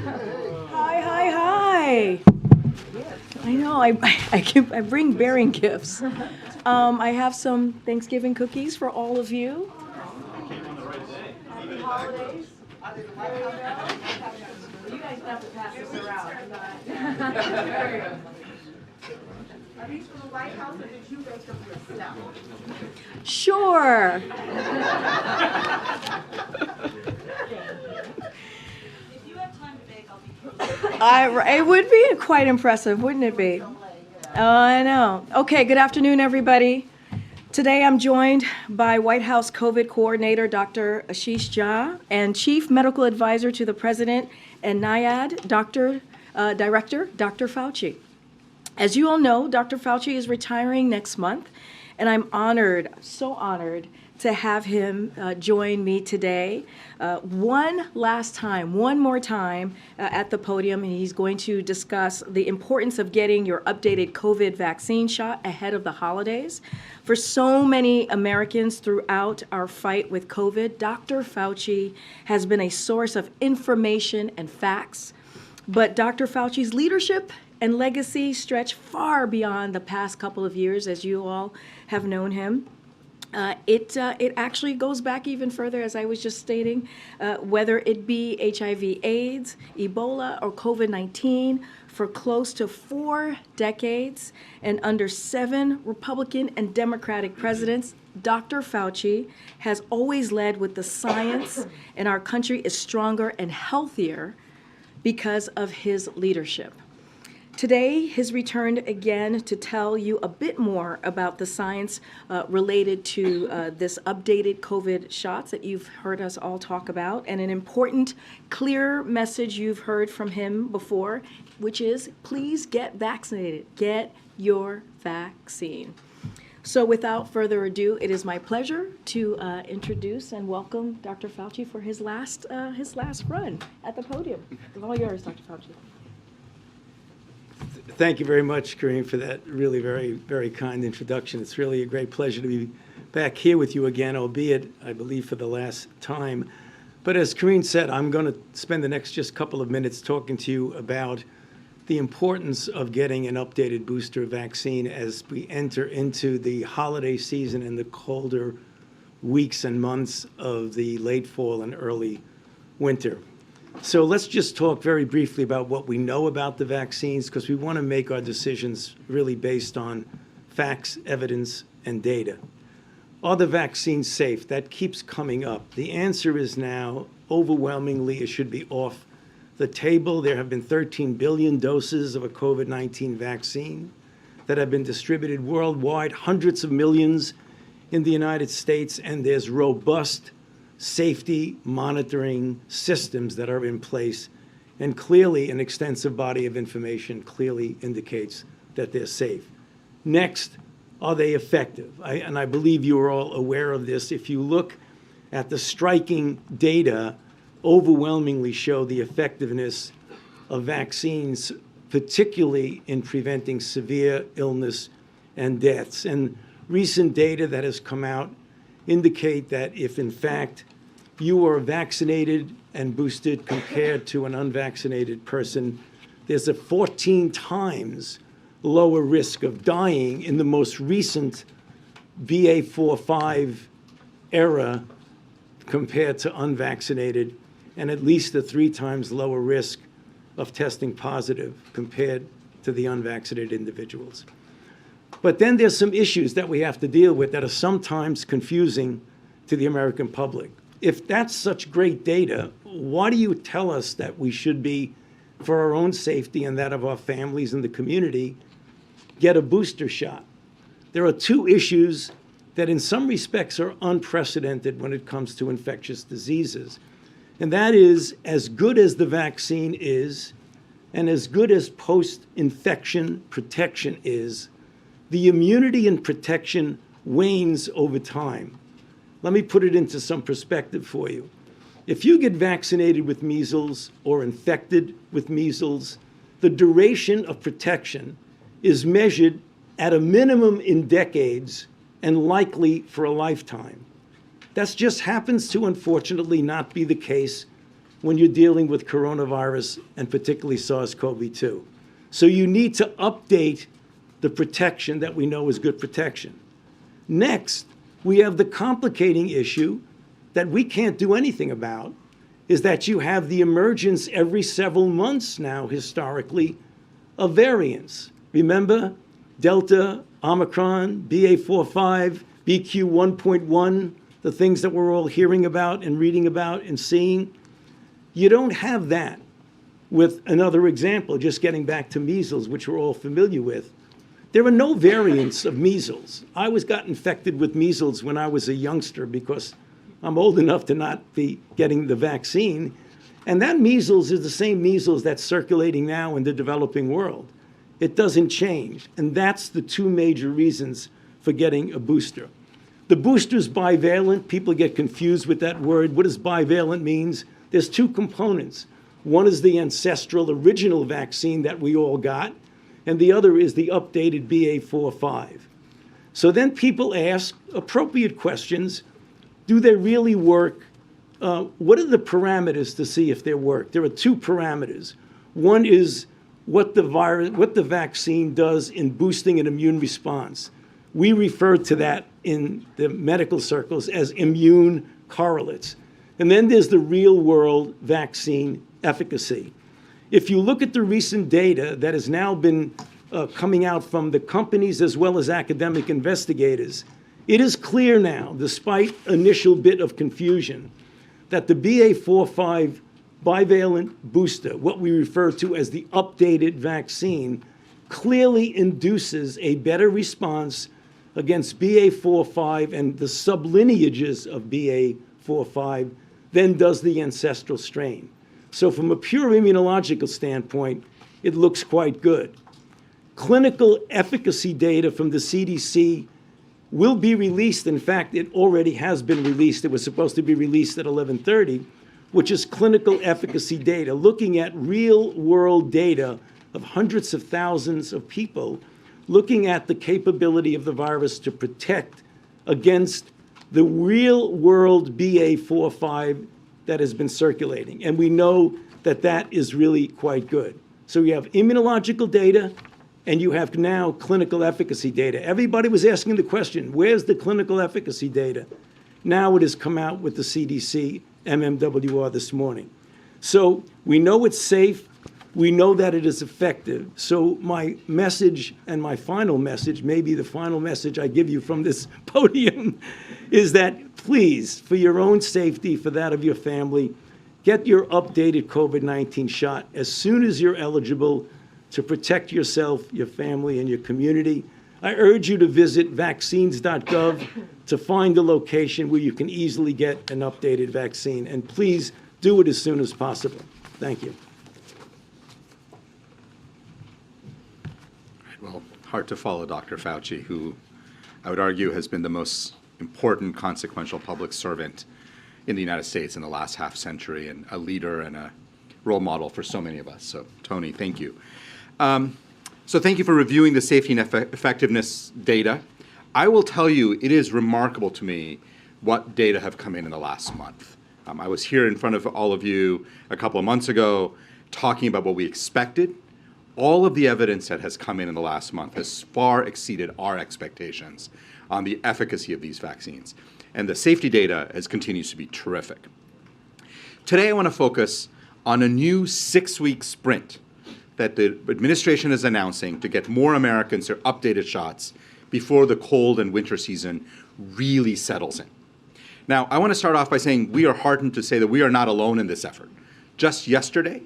Hi, hi, hi. I know, I bring bearing gifts. I have some Thanksgiving cookies for all of you. Happy holidays. There you go. You guys have to pass this around. Are these from the White House or did you make them yourself? Sure. If you have time to bake, I'll be It would be quite impressive, wouldn't it be? Oh, I know. Okay, good afternoon, everybody. Today I'm joined by White House COVID Coordinator Dr. Ashish Jha and Chief Medical Advisor to the President and NIAID Director Dr. Fauci. As you all know, Dr. Fauci is retiring next month, and I'm honored, so honored, to have him join me today. One more time at the podium, and he's going to discuss the importance of getting your updated COVID vaccine shot ahead of the holidays. For so many Americans throughout our fight with COVID, Dr. Fauci has been a source of information and facts. But Dr. Fauci's leadership and legacy stretch far beyond the past couple of years, as you all have known him. It actually goes back even further, as I was just stating, whether it be HIV/AIDS, Ebola, or COVID-19, for close to 4 decades and under 7 Republican and Democratic presidents, Dr. Fauci has always led with the science, and our country is stronger and healthier because of his leadership. Today, he's returned again to tell you a bit more about the science related to this updated COVID shots that you've heard us all talk about, and an important, clear message you've heard from him before, which is please get vaccinated. Get your vaccine. So without further ado, it is my pleasure to introduce and welcome Dr. Fauci for his last run at the podium. It's all yours, Dr. Fauci. Thank you very much, Karine, for that really very, very kind introduction. It's really a great pleasure to be back here with you again, albeit, I believe, for the last time. But as Karine said, I'm going to spend the next just couple of minutes talking to you about the importance of getting an updated booster vaccine as we enter into the holiday season and the colder weeks and months of the late fall and early winter. So let's just talk very briefly about what we know about the vaccines, because we want to make our decisions really based on facts, evidence, and data. Are the vaccines safe? That keeps coming up. The answer is now, overwhelmingly, it should be off the table. There have been 13 billion doses of a COVID-19 vaccine that have been distributed worldwide, hundreds of millions in the United States, and there's robust safety monitoring systems that are in place, and clearly an extensive body of information clearly indicates that they're safe. Next, are they effective? I believe you are all aware of this. If you look at the striking data, overwhelmingly show the effectiveness of vaccines, particularly in preventing severe illness and deaths. And recent data that has come out indicate that if, in fact, you are vaccinated and boosted compared to an unvaccinated person, there's a 14 times lower risk of dying in the most recent BA.4/5 era compared to unvaccinated, and at least a 3 times lower risk of testing positive compared to the unvaccinated individuals. But then there's some issues that we have to deal with that are sometimes confusing to the American public. If that's such great data, why do you tell us that we should be, for our own safety and that of our families and the community, get a booster shot? There are 2 issues that in some respects are unprecedented when it comes to infectious diseases. And that is, as good as the vaccine is, and as good as post-infection protection is, the immunity and protection wanes over time. Let me put it into some perspective for you. If you get vaccinated with measles or infected with measles, the duration of protection is measured at a minimum in decades and likely for a lifetime. That just happens to, unfortunately, not be the case when you're dealing with coronavirus and particularly SARS-CoV-2. So you need to update the protection that we know is good protection. Next, we have the complicating issue that we can't do anything about, is that you have the emergence every several months now, historically, of variants. Remember, Delta, Omicron, BA.4/5, BQ 1.1, the things that we're all hearing about and reading about and seeing. You don't have that with another example, just getting back to measles, which we're all familiar with. There are no variants of measles. I got infected with measles when I was a youngster because I'm old enough to not be getting the vaccine. And that measles is the same measles that's circulating now in the developing world. It doesn't change. And that's the two major reasons for getting a booster. The booster's bivalent. People get confused with that word. What does bivalent means? There's two components. One is the ancestral original vaccine that we all got, and the other is the updated BA.4/5. So then people ask appropriate questions. Do they really work? What are the parameters to see if they work? There are two parameters. One is what the vaccine does in boosting an immune response. We refer to that in the medical circles as immune correlates. And then there's the real-world vaccine efficacy. If you look at the recent data that has now been coming out from the companies as well as academic investigators, it is clear now, despite initial bit of confusion, that the BA.4/5 bivalent booster, what we refer to as the updated vaccine, clearly induces a better response against BA.4/5 and the sublineages of BA.4/5 than does the ancestral strain. So from a pure immunological standpoint, it looks quite good. Clinical efficacy data from the CDC will be released. In fact, it already has been released. It was supposed to be released at 11:30, which is clinical efficacy data, looking at real-world data of hundreds of thousands of people, looking at the capability of the virus to protect against the real-world BA.4/5 that has been circulating. And we know that that is really quite good. So you have immunological data, and you have now clinical efficacy data. Everybody was asking the question, where's the clinical efficacy data? Now it has come out with the CDC MMWR this morning. So we know it's safe. We know that it is effective. So my message, and my final message, maybe the final message I give you from this podium, is that please, for your own safety, for that of your family, get your updated COVID-19 shot as soon as you're eligible to protect yourself, your family, and your community. I urge you to visit vaccines.gov to find a location where you can easily get an updated vaccine. And please do it as soon as possible. Thank you. Well, hard to follow Dr. Fauci, who I would argue has been the most important, consequential public servant in the United States in the last half century, and a leader and a role model for so many of us. So, Tony, thank you. So thank you for reviewing the safety and effectiveness data. I will tell you, it is remarkable to me what data have come in the last month. I was here in front of all of you a couple of months ago talking about what we expected. All of the evidence that has come in the last month has far exceeded our expectations on the efficacy of these vaccines. And the safety data continues to be terrific. Today I want to focus on a new 6-week sprint that the administration is announcing to get more Americans their updated shots before the cold and winter season really settles in. Now, I want to start off by saying we are heartened to say that we are not alone in this effort. Just yesterday,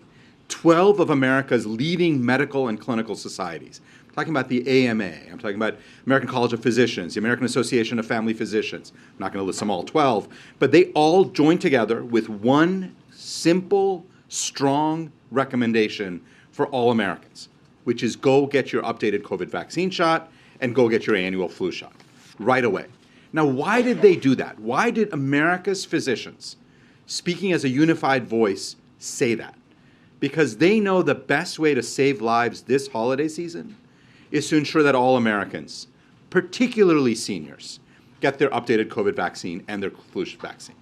12 of America's leading medical and clinical societies, I'm talking about the AMA, I'm talking about American College of Physicians, the American Association of Family Physicians, I'm not going to list them all 12, but they all joined together with one simple, strong recommendation for all Americans, which is go get your updated COVID vaccine shot and go get your annual flu shot right away. Now, why did they do that? Why did America's physicians, speaking as a unified voice, say that? Because they know the best way to save lives this holiday season is to ensure that all Americans, particularly seniors, get their updated COVID vaccine and their flu vaccine.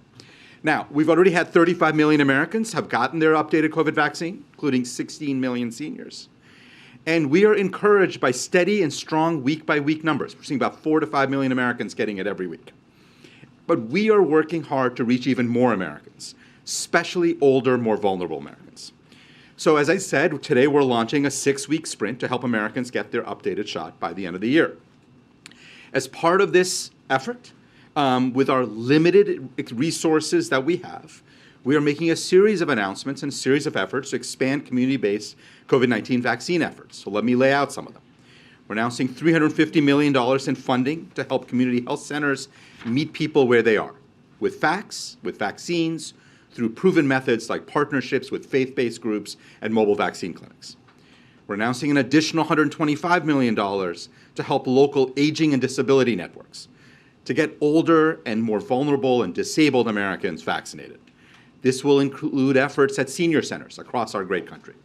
Now, we've already had 35 million Americans have gotten their updated COVID vaccine, including 16 million seniors. And we are encouraged by steady and strong week-by-week numbers. We're seeing about 4 to 5 million Americans getting it every week. But we are working hard to reach even more Americans, especially older, more vulnerable Americans. So as I said, today we're launching a 6-week sprint to help Americans get their updated shot by the end of the year. As part of this effort, with our limited resources that we have, we are making a series of announcements and a series of efforts to expand community-based COVID-19 vaccine efforts. So let me lay out some of them. We're announcing $350 million in funding to help community health centers meet people where they are, with facts, with vaccines, through proven methods like partnerships with faith-based groups and mobile vaccine clinics. We're announcing an additional $125 million to help local aging and disability networks to get older and more vulnerable and disabled Americans vaccinated. This will include efforts at senior centers across our great country.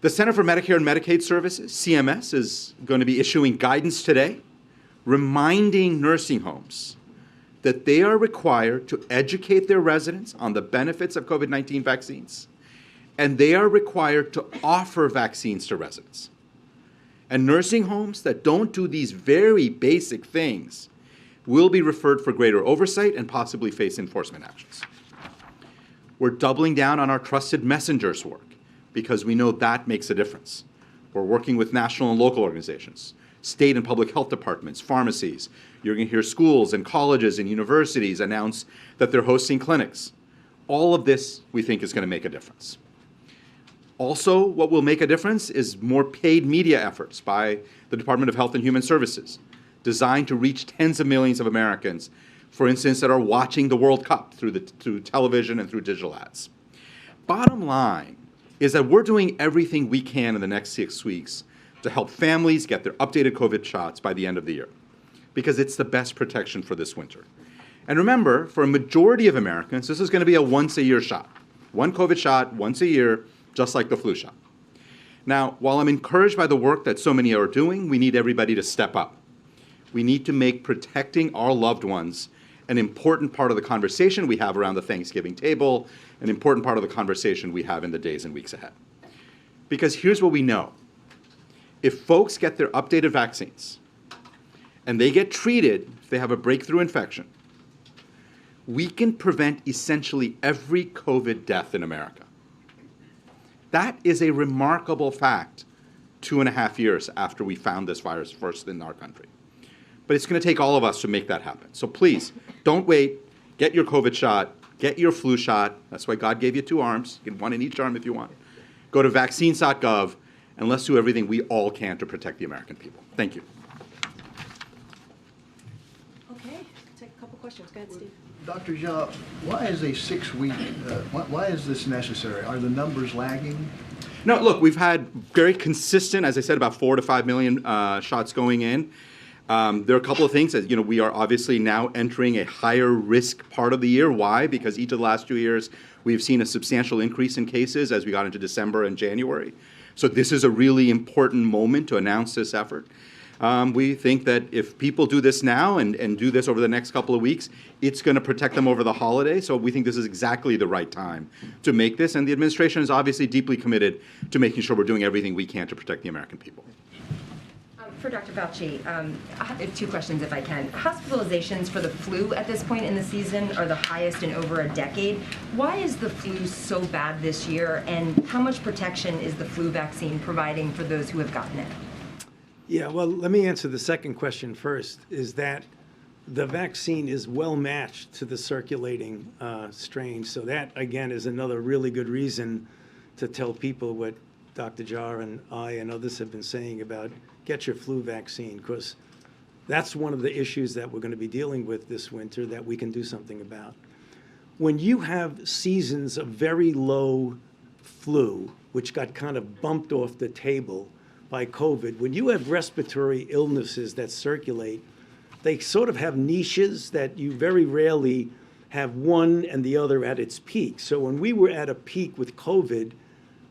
The Center for Medicare and Medicaid Services, CMS, is going to be issuing guidance today, reminding nursing homes that they are required to educate their residents on the benefits of COVID-19 vaccines, and they are required to offer vaccines to residents. And nursing homes that don't do these very basic things will be referred for greater oversight and possibly face enforcement actions. We're doubling down on our trusted messengers work because we know that makes a difference. We're working with national and local organizations, state and public health departments, pharmacies. You're going to hear schools and colleges and universities announce that they're hosting clinics. All of this, we think, is going to make a difference. Also, what will make a difference is more paid media efforts by the Department of Health and Human Services, designed to reach tens of millions of Americans, for instance, that are watching the World Cup through television and through digital ads. Bottom line is that we're doing everything we can in the next 6 weeks to help families get their updated COVID shots by the end of the year, because it's the best protection for this winter. And remember, for a majority of Americans, this is going to be a once-a-year shot. One COVID shot once a year, just like the flu shot. Now, while I'm encouraged by the work that so many are doing, we need everybody to step up. We need to make protecting our loved ones an important part of the conversation we have around the Thanksgiving table, an important part of the conversation we have in the days and weeks ahead. Because here's what we know. If folks get their updated vaccines and they get treated if they have a breakthrough infection, we can prevent essentially every COVID death in America. That is a remarkable fact 2.5 years after we found this virus first in our country. But it's going to take all of us to make that happen. So please, don't wait. Get your COVID shot. Get your flu shot. That's why God gave you 2 arms. You can one in each arm if you want. Go to vaccines.gov, and let's do everything we all can to protect the American people. Thank you. Okay, take a couple questions. Go ahead, Steve. Dr. Jean, why is a 6-week, why is this necessary? Are the numbers lagging? No, look, we've had very consistent, as I said, about 4 to 5 million shots going in. There are a couple of things that, we are obviously now entering a higher risk part of the year. Why? Because each of the last 2 years, we've seen a substantial increase in cases as we got into December and January. So this is a really important moment to announce this effort. We think that if people do this now and do this over the next couple of weeks, it's going to protect them over the holiday. So we think this is exactly the right time to make this. And the administration is obviously deeply committed to making sure we're doing everything we can to protect the American people. For Dr. Fauci, I have 2 questions if I can. Hospitalizations for the flu at this point in the season are the highest in over a decade. Why is the flu so bad this year, and how much protection is the flu vaccine providing for those who have gotten it? Yeah, well, let me answer the second question first, is that the vaccine is well matched to the circulating strain. So that, again, is another really good reason to tell people what Dr. Jar and I and others have been saying about get your flu vaccine, because that's one of the issues that we're going to be dealing with this winter that we can do something about. When you have seasons of very low flu, which got kind of bumped off the table by COVID, when you have respiratory illnesses that circulate, they sort of have niches that you very rarely have one and the other at its peak. So when we were at a peak with COVID,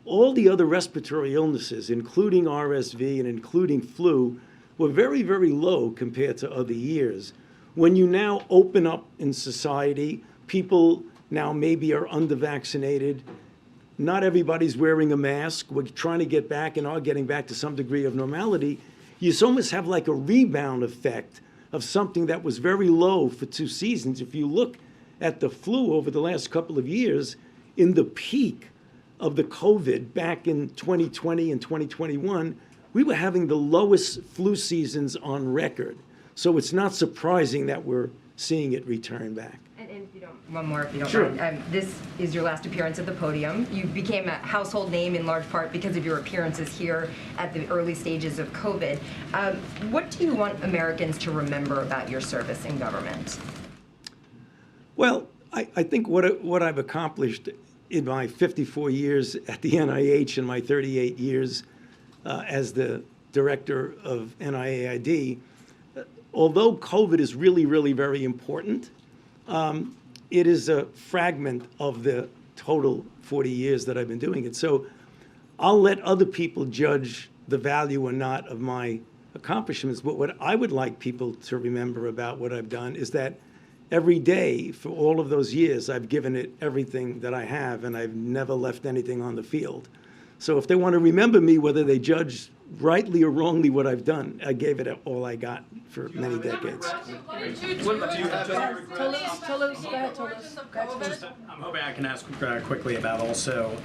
all the other respiratory illnesses, including RSV and including flu, were very, very low compared to other years. When you now open up in society, People now maybe are under-vaccinated. Not everybody's wearing a mask. We're trying to get back and are getting back to some degree of normality. You almost have like a rebound effect of something that was very low for 2 seasons. If you look at the flu over the last couple of years, in the peak of the COVID back in 2020 and 2021, we were having the lowest flu seasons on record. So it's not surprising that we're seeing it return back. And if you don't, one more if you don't Sure. mind. This is your last appearance at the podium. You became a household name in large part because of your appearances here at the early stages of COVID. What do you want Americans to remember about your service in government? Well, I think what I've accomplished in my 54 years at the NIH and my 38 years as the director of NIAID, although COVID is really, really very important, it is a fragment of the total 40 years that I've been doing it. So I'll let other people judge the value or not of my accomplishments. But what I would like people to remember about what I've done is that every day for all of those years, I've given it everything that I have, and I've never left anything on the field. So if they want to remember me, whether they judge rightly or wrongly what I've done, I gave it all I got for many decades. I'm hoping I can ask quickly about also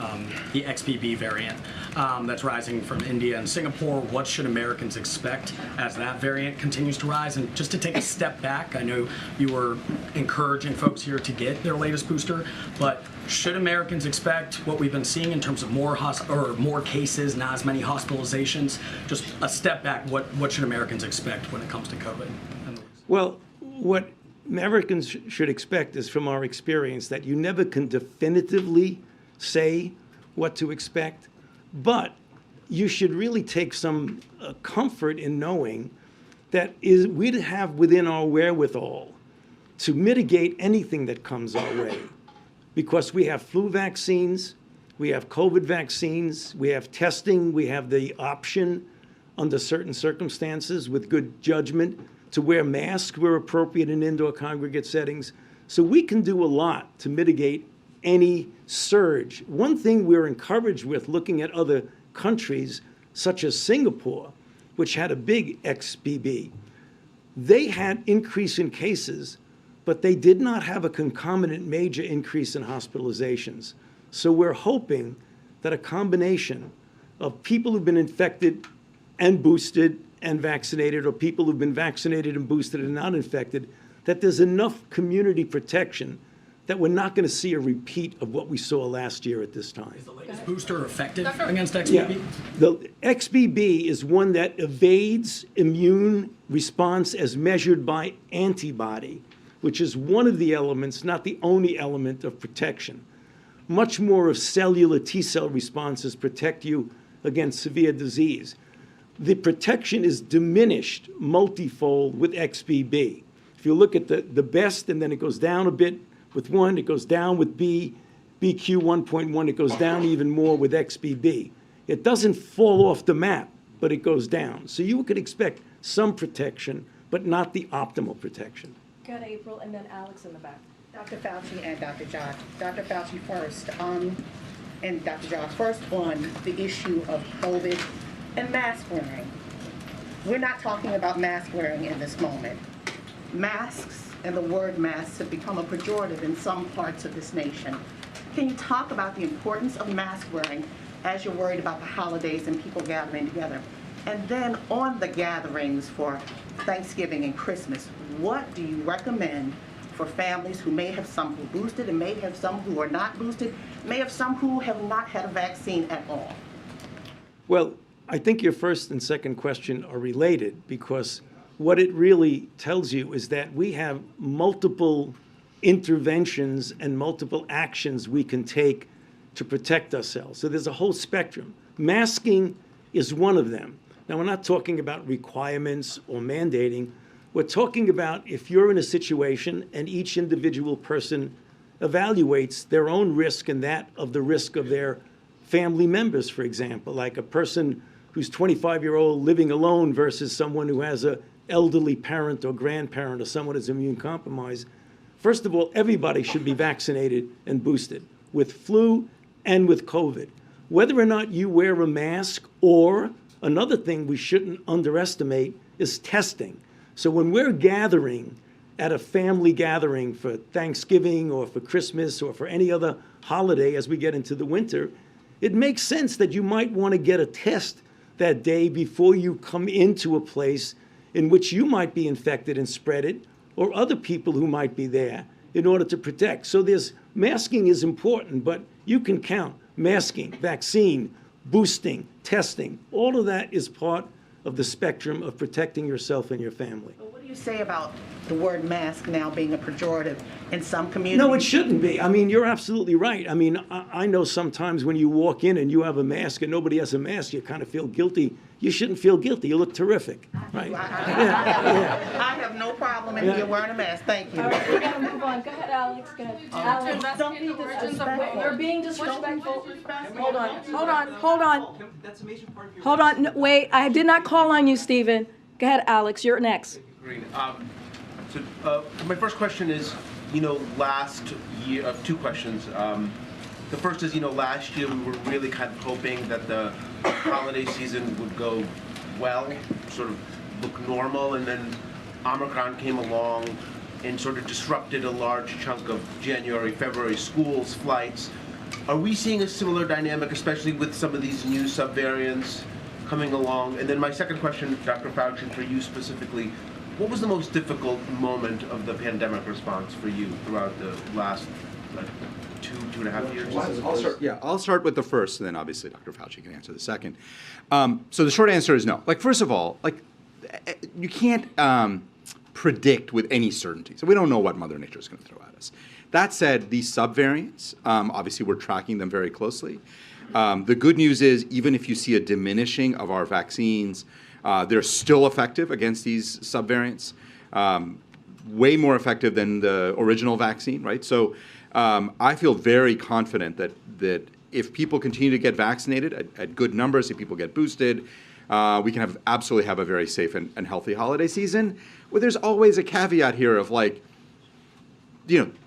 the XBB variant that's rising from India and Singapore. What should Americans expect as that variant continues to rise? And just to take a step back, I know you were encouraging folks here to get their latest booster, but should Americans expect what we've been seeing in terms of more cases, not as many hospitalizations? Just a step back, what should Americans expect when it comes to COVID? Well, what Americans should expect is from our experience that you never can definitively say what to expect, but you should really take some comfort in knowing that we'd have within our wherewithal to mitigate anything that comes our way. Because we have flu vaccines, we have COVID vaccines, we have testing, we have the option under certain circumstances with good judgment to wear masks where appropriate in indoor congregate settings. So we can do a lot to mitigate any surge. One thing we're encouraged with looking at other countries, such as Singapore, which had a big XBB, they had increase in cases, but they did not have a concomitant major increase in hospitalizations. So we're hoping that a combination of people who've been infected and boosted and vaccinated, or people who've been vaccinated and boosted and not infected, that there's enough community protection that we're not going to see a repeat of what we saw last year at this time. Is the latest booster effective against XBB? Yeah, the XBB is one that evades immune response as measured by antibody, which is one of the elements, not the only element of protection. Much more of cellular T-cell responses protect you against severe disease. The protection is diminished multifold with XBB. If you look at the best, and then it goes down a bit with one, it goes down with BQ 1.1, it goes down even more with XBB. It doesn't fall off the map, but it goes down. So you could expect some protection, but not the optimal protection. Got April, and then Alex in the back. Dr. Fauci and Dr. Josh. Dr. Fauci first, and Dr. Josh, first on the issue of COVID and mask wearing. We're not talking about mask wearing in this moment. Masks and the word masks have become a pejorative in some parts of this nation. Can you talk about the importance of mask wearing as you're worried about the holidays and people gathering together? And then on the gatherings for Thanksgiving and Christmas, what do you recommend for families who may have some who boosted and may have some who are not boosted, may have some who have not had a vaccine at all? Well, I think your first and second question are related, because what it really tells you is that we have multiple interventions and multiple actions we can take to protect ourselves. So there's a whole spectrum. Masking is one of them. Now, we're not talking about requirements or mandating. We're talking about if you're in a situation and each individual person evaluates their own risk and that of the risk of their family members, for example, like a person who's 25-year-old living alone versus someone who has an elderly parent or grandparent or someone who's immune compromised. First of all, everybody should be vaccinated and boosted with flu and with COVID. Whether or not you wear a mask, or another thing we shouldn't underestimate is testing. So when we're gathering at a family gathering for Thanksgiving or for Christmas or for any other holiday as we get into the winter, it makes sense that you might want to get a test that day before you come into a place in which you might be infected and spread it, or other people who might be there, in order to protect. So masking is important, but you can count masking, vaccine, boosting, testing. All of that is part of the spectrum of protecting yourself and your family. What do you say about the word mask now being a pejorative in some communities? No, it shouldn't be. I mean, you're absolutely right. I mean, I know sometimes when you walk in and you have a mask and nobody has a mask, you kind of feel guilty. You shouldn't feel guilty. You look terrific, right? I have no problem in here wearing a mask. Thank you. All right, we gotta move on. Go ahead, Alex. Go ahead. Alex, don't be disrespectful. You're being disrespectful. Hold on. Hold on. No, wait, I did not call on you, Stephen. Go ahead, Alex. You're next. Karine, my first question is, last year, two questions. The first is, last year we were really kind of hoping that the holiday season would go well, sort of look normal, and then Omicron came along and sort of disrupted a large chunk of January, February schools, flights. Are we seeing a similar dynamic, especially with some of these new subvariants coming along? And then my second question, Dr. Fauci, for you specifically, what was the most difficult moment of the pandemic response for you throughout the last two and a half years? I'll start with the first, and then obviously Dr. Fauci can answer the second. So the short answer is no. First of all, you can't predict with any certainty. So we don't know what Mother Nature is going to throw at us. That said, these subvariants, obviously we're tracking them very closely. The good news is, even if you see a diminishing of our vaccines, they're still effective against these subvariants, way more effective than the original vaccine, right? So I feel very confident that if people continue to get vaccinated at good numbers, if people get boosted, we can absolutely have a very safe and healthy holiday season. Well, there's always a caveat here of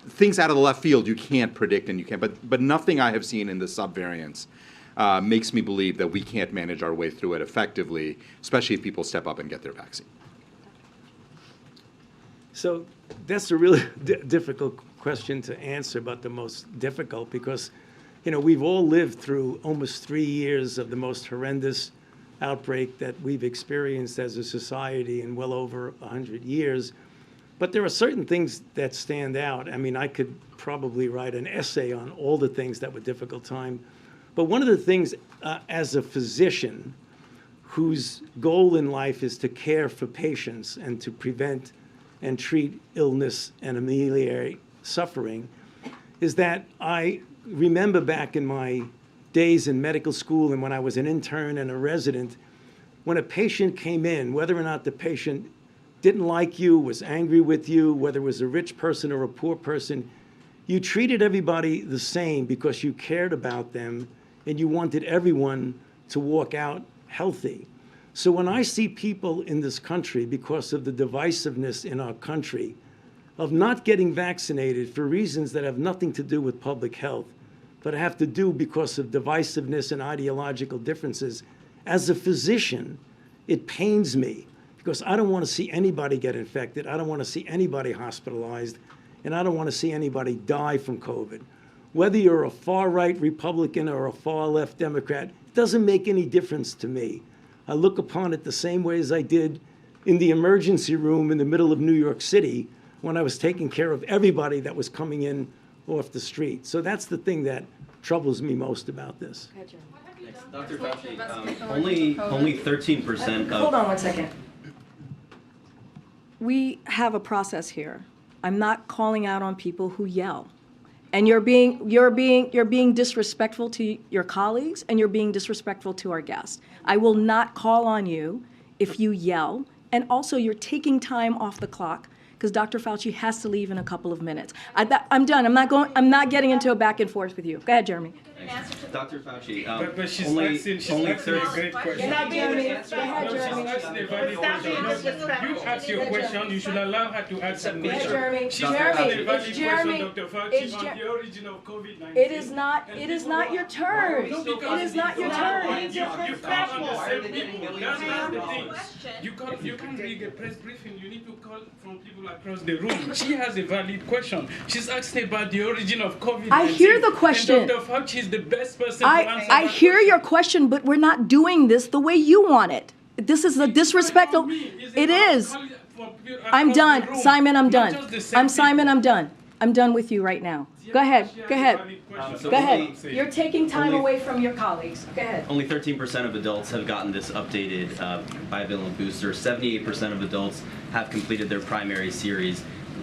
things out of the left field you can't predict and you can't, but nothing I have seen in the subvariants makes me believe that we can't manage our way through it effectively, especially if people step up and get their vaccine. So that's a really difficult question to answer, but the most difficult because, we've all lived through almost 3 years of the most horrendous outbreak that we've experienced as a society in well over 100 years. But there are certain things that stand out. I mean, I could probably write an essay on all the things that were difficult time. But one of the things as a physician whose goal in life is to care for patients and to prevent and treat illness and ameliorate suffering is that I remember back in my days in medical school and when I was an intern and a resident, when a patient came in, whether or not the patient didn't like you, was angry with you, whether it was a rich person or a poor person, you treated everybody the same because you cared about them and you wanted everyone to walk out healthy. So when I see people in this country, because of the divisiveness in our country, of not getting vaccinated for reasons that have nothing to do with public health, but have to do because of divisiveness and ideological differences, as a physician, it pains me because I don't want to see anybody get infected. I don't want to see anybody hospitalized, and I don't want to see anybody die from COVID. Whether you're a far-right Republican or a far-left Democrat, it doesn't make any difference to me. I look upon it the same way as I did in the emergency room in the middle of New York City when I was taking care of everybody that was coming in off the street. So that's the thing that troubles me most about this. Dr. Fauci, only 13% of... Hold on one second. We have a process here. I'm not calling out on people who yell. And you're being disrespectful to your colleagues and you're being disrespectful to our guests. I will not call on you if you yell. And also you're taking time off the clock because Dr. Fauci has to leave in a couple of minutes. I'm done. I'm not getting into a back and forth with you. Go ahead, Jeremy. Dr. Fauci, But she's only asking a 30. great question. Not being Jeremy, disrespectful. go ahead, No, she's Jeremy. asking a valid Stop being question. disrespectful. You ask your question, you should allow her to answer the Go ahead, question. Jeremy. She's Jeremy, asking a valid it's Jeremy. question, Dr. Fauci, It's on Jer- the origin of COVID-19. It is not, And it is people not are- your turn. No, because It is not your you- turn. You can't on the same people. That's the thing. You can't read a press briefing. You need to call from people across the room. She has a valid question. She's asking about the origin of COVID-19. I hear the question. And Dr. Fauci is the best person to answer I that hear question. your question, but we're not doing this the way you want it. This is a disrespectful. It is. I'm done. Simon, I'm done. I'm Simon, I'm done. I'm done with you right now. Go ahead. Go ahead. So Go ahead. only- You're taking time only- away from your colleagues. Go ahead. Only 13% of adults have gotten this updated bivalent booster. 78% of adults have completed their primary series.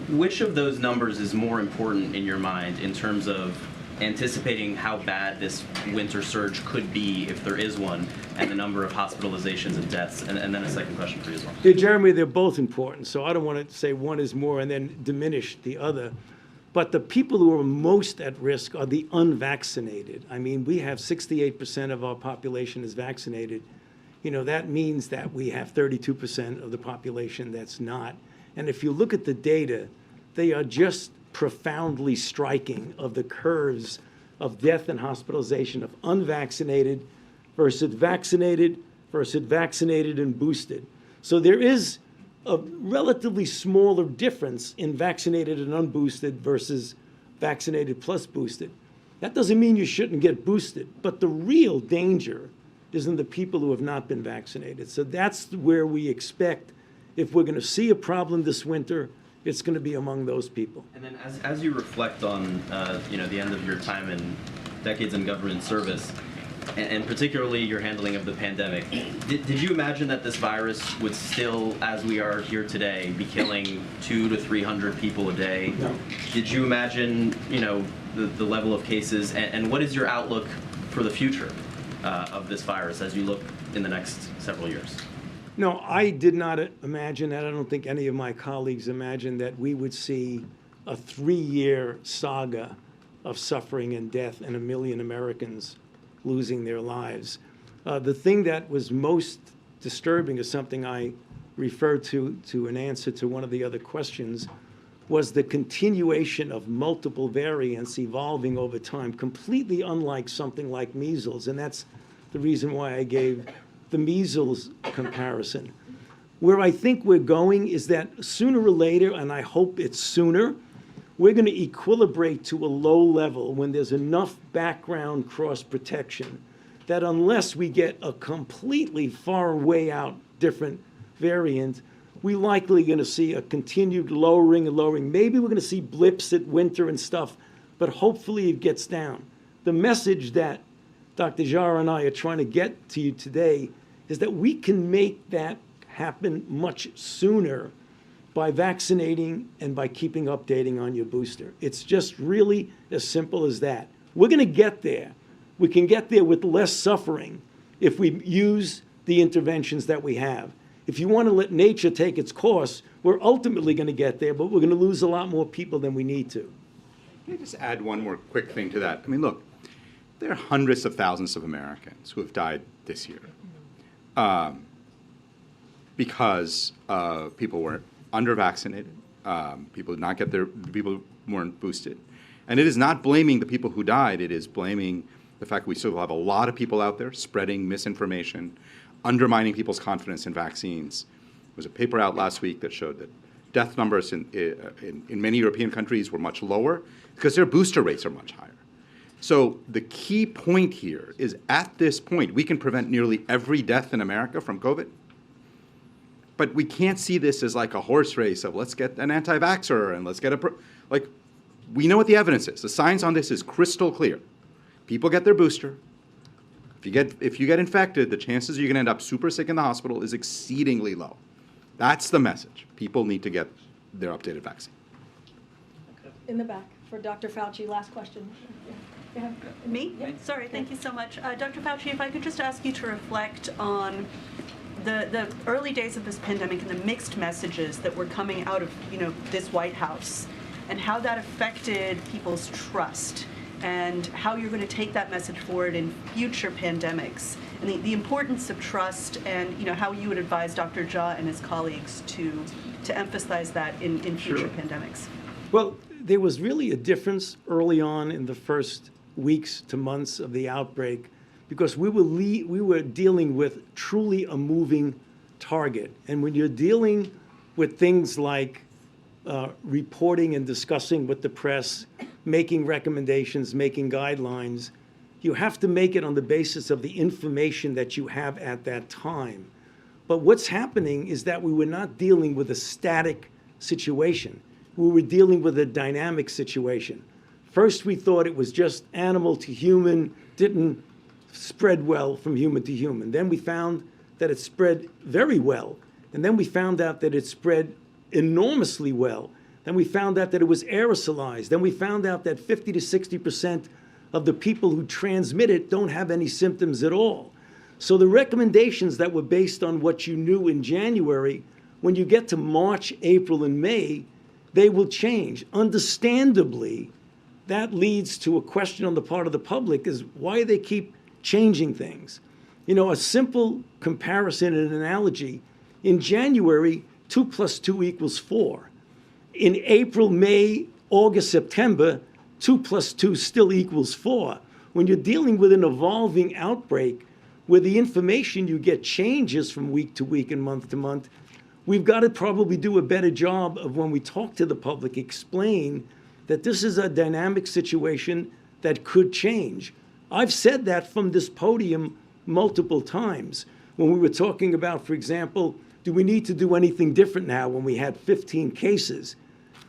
Which of those numbers is more important in your mind in terms of anticipating how bad this winter surge could be, if there is one, and the number of hospitalizations and deaths? And then a second question for you as well. Yeah, Jeremy, they're both important, so I don't want to say one is more and then diminish the other. But the people who are most at risk are the unvaccinated. I mean, we have 68% of our population is vaccinated. You know, that means that we have 32% of the population that's not. And if you look at the data, they are just profoundly striking of the curves of death and hospitalization of unvaccinated versus vaccinated and boosted. So there is a relatively smaller difference in vaccinated and unboosted versus vaccinated plus boosted. That doesn't mean you shouldn't get boosted, but the real danger is in the people who have not been vaccinated. So that's where we expect, if we're going to see a problem this winter, it's going to be among those people. And then as you reflect on the end of your time and decades in government service, and particularly your handling of the pandemic, did you imagine that this virus would still, as we are here today, be killing 200 to 300 people a day? No. Did you imagine, the level of cases, and what is your outlook for the future of this virus as you look in the next several years? No, I did not imagine that. I don't think any of my colleagues imagined that we would see a 3-year saga of suffering and death and 1 million Americans losing their lives. The thing that was most disturbing is something I referred to an answer to one of the other questions, was the continuation of multiple variants evolving over time, completely unlike something like measles. And that's the reason why I gave the measles comparison. Where I think we're going is that sooner or later, and I hope it's sooner, we're going to equilibrate to a low level when there's enough background cross protection that unless we get a completely far way out different variant, we're likely going to see a continued lowering and lowering. Maybe we're going to see blips at winter and stuff, but hopefully it gets down. The message that Dr. Jarrah and I are trying to get to you today is that we can make that happen much sooner by vaccinating and by keeping updating on your booster. It's just really as simple as that. We're going to get there. We can get there with less suffering if we use the interventions that we have. If you want to let nature take its course, we're ultimately going to get there, but we're going to lose a lot more people than we need to. Can I just add one more quick thing to that? I mean, look, there are hundreds of thousands of Americans who have died this year because people were under-vaccinated, people did not get people weren't boosted. And it is not blaming the people who died, it is blaming the fact we still have a lot of people out there spreading misinformation, undermining people's confidence in vaccines. There was a paper out last week that showed that death numbers in many European countries were much lower because their booster rates are much higher. So the key point here is, at this point, we can prevent nearly every death in America from COVID. But we can't see this as like a horse race of let's get an anti-vaxxer and let's get we know what the evidence is. The science on this is crystal clear. People get their booster. If you get infected, the chances you're going to end up super sick in the hospital is exceedingly low. That's the message. People need to get their updated vaccine. In the back, for Dr. Fauci, last question. Go ahead. Me? Yeah. Sorry, thank you so much. Dr. Fauci, if I could just ask you to reflect on the early days of this pandemic and the mixed messages that were coming out of this White House, and how that affected people's trust and how you're going to take that message forward in future pandemics, and the importance of trust, and how you would advise Dr. Jha and his colleagues to emphasize that in future Sure. pandemics. Well, there was really a difference early on in the first weeks to months of the outbreak because we were dealing with truly a moving target. And when you're dealing with things like reporting and discussing with the press, making recommendations, making guidelines, you have to make it on the basis of the information that you have at that time. But what's happening is that we were not dealing with a static situation. We were dealing with a dynamic situation. First, we thought it was just animal to human, didn't spread well from human to human. Then we found that it spread very well. And then we found out that it spread enormously well. Then we found out that it was aerosolized. Then we found out that 50 to 60% of the people who transmit it don't have any symptoms at all. So the recommendations that were based on what you knew in January, when you get to March, April, and May, they will change. Understandably, that leads to a question on the part of the public is why they keep changing things. A simple comparison and analogy. In January, 2 + 2 = 4. In April, May, August, September, 2 + 2 still equals 4. When you're dealing with an evolving outbreak where the information you get changes from week to week and month to month, we've got to probably do a better job of when we talk to the public, explain that this is a dynamic situation that could change. I've said that from this podium multiple times when we were talking about, for example, do we need to do anything different now when we had 15 cases?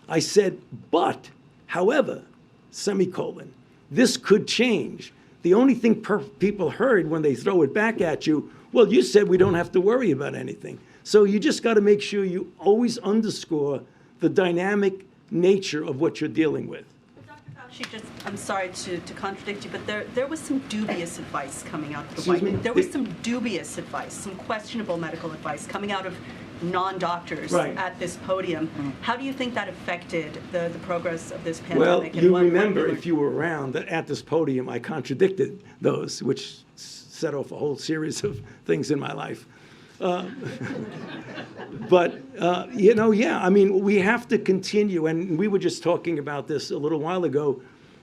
I said, but, however, semicolon, this could change. The only thing people heard when they throw it back at you, well, you said we don't have to worry about anything. So you just got to make sure you always underscore the dynamic nature of what you're dealing with. Dr. Fauci, I'm sorry to contradict you, but there was some dubious advice coming out of the Excuse White House. me? There was some dubious advice, some questionable medical advice coming out of non-doctors Right. at this podium. How do you think that affected the progress of this pandemic? Well, and you what remember, you if you were around, that at this podium, I contradicted those, which set off a whole series of things in my life. We have to continue, and we were just talking about this a little while ago.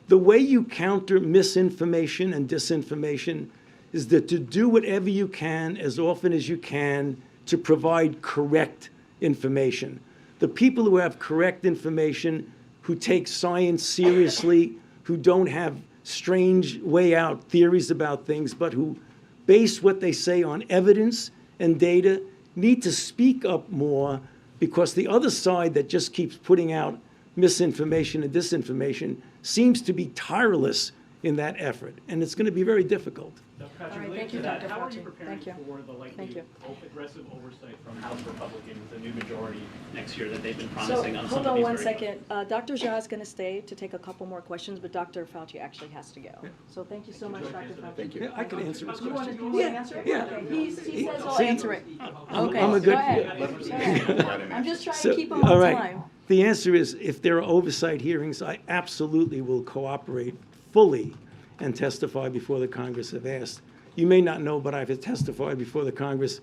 The way you counter misinformation and disinformation is that to do whatever you can, as often as you can, to provide correct information. The people who have correct information, who take science seriously, who don't have strange way out theories about things, but who base what they say on evidence and data, need to speak up more, because the other side that just keeps putting out misinformation and disinformation seems to be tireless in that effort, and it's going to be very difficult. All right, thank you, Dr. How are you Fauci. preparing Thank you. for the likely Thank you. aggressive oversight from House Republicans, the new majority next year that they've been So, promising on some hold of on these one very- second. Dr. Jha is going to stay to take a couple more questions, but Dr. Fauci actually has to go. So thank you so much, Dr. Fauci. Thank you. I can answer this You want to question. answer it? Yeah. Okay, he says I'll See, answer it. Okay, I'm a go good- ahead. Go ahead. I'm just trying to keep him all on right. time. The answer is, if there are oversight hearings, I absolutely will cooperate fully and testify before the Congress if asked. You may not know, but I've testified before the Congress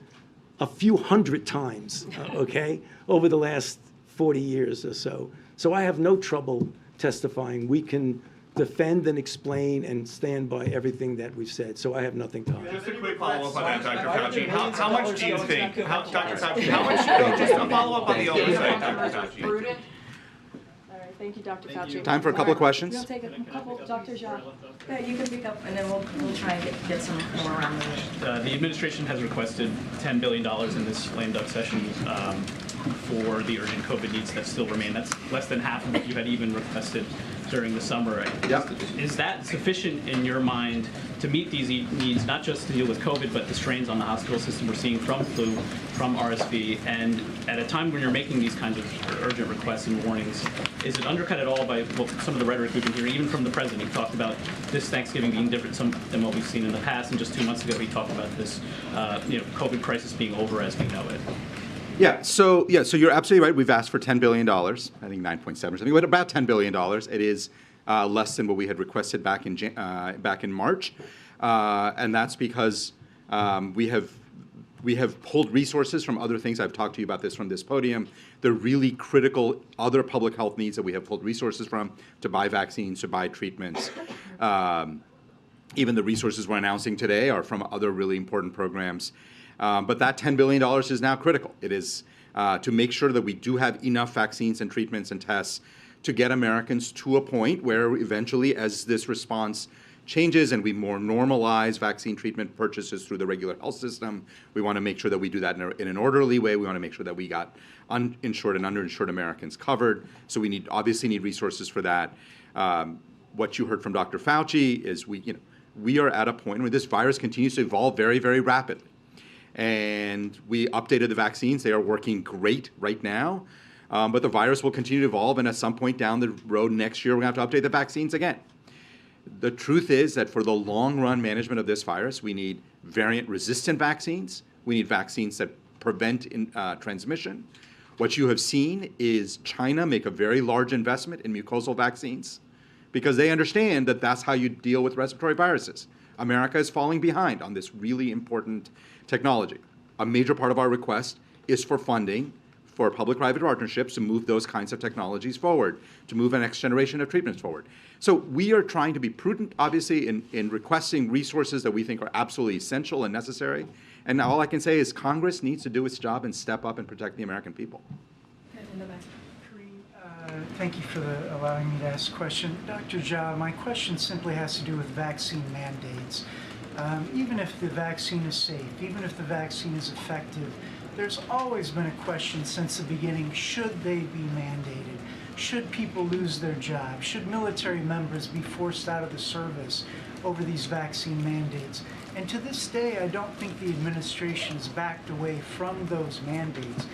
a few hundred times, okay, over the last 40 years or so. So I have no trouble testifying. We can defend and explain and stand by everything that we've said. So I have nothing to hide. Just a quick follow-up on that, Dr. Fauci. How much do you think, Dr. Fauci, how much, just a follow-up on the oversight, Dr. Fauci. All right, thank you, Dr. Fauci. Time for a couple of questions. We'll take a couple, Dr. Jha. Yeah, you can pick up, and then we'll try and get some more around the room. The administration has requested $10 billion in this lame duck session for the urgent COVID needs that still remain. That's less than half of what you had even requested during the summer. Yep. Is that sufficient in your mind to meet these needs, not just to deal with COVID, but the strains on the hospital system we're seeing from flu, from RSV, and at a time when you're making these kinds of urgent requests and warnings, is it undercut at all by some of the rhetoric we've been hearing, even from the president? He talked about this Thanksgiving being different than what we've seen in the past, and just 2 months ago he talked about this COVID crisis being over as we know it. So you're absolutely right. We've asked for $10 billion. I think 9.7 or something, but about $10 billion. It is less than what we had requested back in March, and that's because we have pulled resources from other things. I've talked to you about this from this podium. The really critical other public health needs that we have pulled resources from to buy vaccines, to buy treatments. Even the resources we're announcing today are from other really important programs. But that $10 billion is now critical. It is to make sure that we do have enough vaccines and treatments and tests to get Americans to a point where eventually, as this response changes and we more normalize vaccine treatment purchases through the regular health system, we want to make sure that we do that in an orderly way. We want to make sure that we got uninsured and underinsured Americans covered. So we obviously need resources for that. What you heard from Dr. Fauci is we are at a point where this virus continues to evolve very, very rapidly. And we updated the vaccines. They are working great right now. But the virus will continue to evolve, and at some point down the road next year, we're going to have to update the vaccines again. The truth is that for the long-run management of this virus, we need variant-resistant vaccines. We need vaccines that prevent transmission. What you have seen is China make a very large investment in mucosal vaccines because they understand that that's how you deal with respiratory viruses. America is falling behind on this really important technology. A major part of our request is for funding for public-private partnerships to move those kinds of technologies forward, to move a next generation of treatments forward. So we are trying to be prudent, obviously, in requesting resources that we think are absolutely essential and necessary. And all I can say is Congress needs to do its job and step up and protect the American people. Karine, thank you for allowing me to ask a question. Dr. Jha, my question simply has to do with vaccine mandates. Even if the vaccine is safe, even if the vaccine is effective, there's always been a question since the beginning, should they be mandated? Should people lose their jobs? Should military members be forced out of the service over these vaccine mandates? And to this day, I don't think the administration has backed away from those mandates.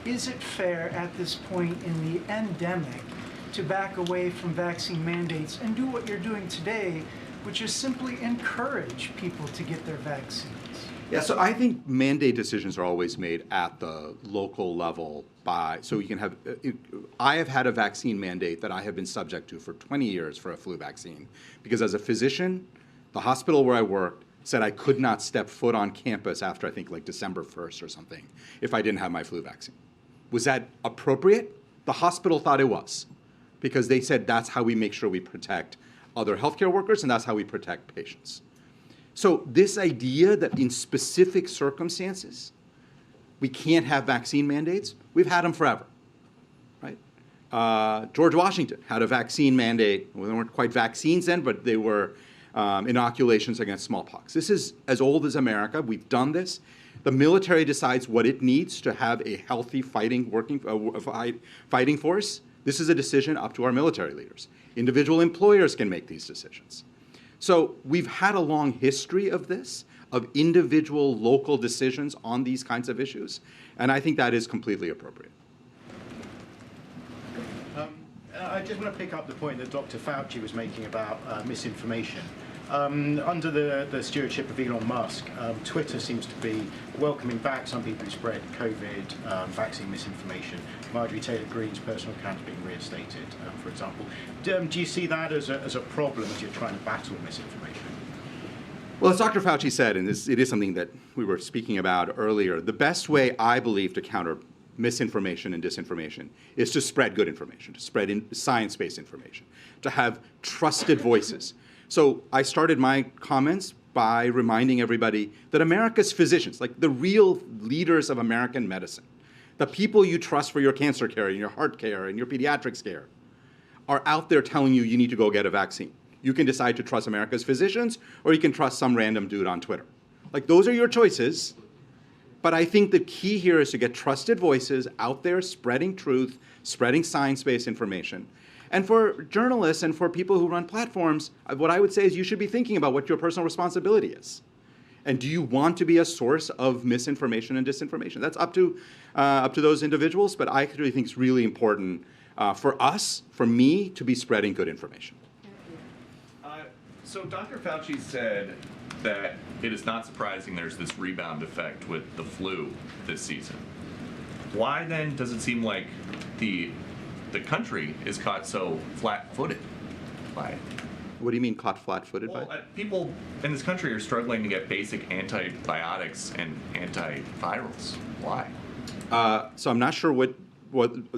Is it fair at this point in the endemic to back away from vaccine mandates and do what you're doing today, which is simply encourage people to get their vaccines? Yeah, so I think mandate decisions are always made at the local level so you can have, I have had a vaccine mandate that I have been subject to for 20 years for a flu vaccine, because as a physician, the hospital where I worked said I could not step foot on campus after I think like December 1st or something if I didn't have my flu vaccine. Was that appropriate? The hospital thought it was, because they said that's how we make sure we protect other healthcare workers and that's how we protect patients. So this idea that in specific circumstances, we can't have vaccine mandates, we've had them forever, right? George Washington had a vaccine mandate. Well, they weren't quite vaccines then, but they were inoculations against smallpox. This is as old as America. We've done this. The military decides what it needs to have a healthy fighting force. This is a decision up to our military leaders. Individual employers can make these decisions. So we've had a long history of this, of individual local decisions on these kinds of issues, and I think that is completely appropriate. I just want to pick up the point that Dr. Fauci was making about misinformation. Under the stewardship of Elon Musk, Twitter seems to be welcoming back some people who spread COVID vaccine misinformation. Marjorie Taylor Greene's personal account being reinstated, for example. Do you see that as a problem as you're trying to battle misinformation? Well, as Dr. Fauci said, and it is something that we were speaking about earlier, the best way, I believe, to counter misinformation and disinformation is to spread good information, to spread science-based information, to have trusted voices. So I started my comments by reminding everybody that America's physicians, like the real leaders of American medicine, the people you trust for your cancer care and your heart care and your pediatrics care, are out there telling you you need to go get a vaccine. You can decide to trust America's physicians, or you can trust some random dude on Twitter. Like, those are your choices. But I think the key here is to get trusted voices out there spreading truth, spreading science-based information. And for journalists and for people who run platforms, what I would say is you should be thinking about what your personal responsibility is. And do you want to be a source of misinformation and disinformation? That's up to those individuals, but I actually think it's really important for us, for me, to be spreading good information. So Dr. Fauci said that it is not surprising there's this rebound effect with the flu this season. Why then does it seem like the country is caught so flat-footed? by it? What do you mean caught flat-footed by? People in this country are struggling to get basic antibiotics and antivirals. Why? So I'm not sure what.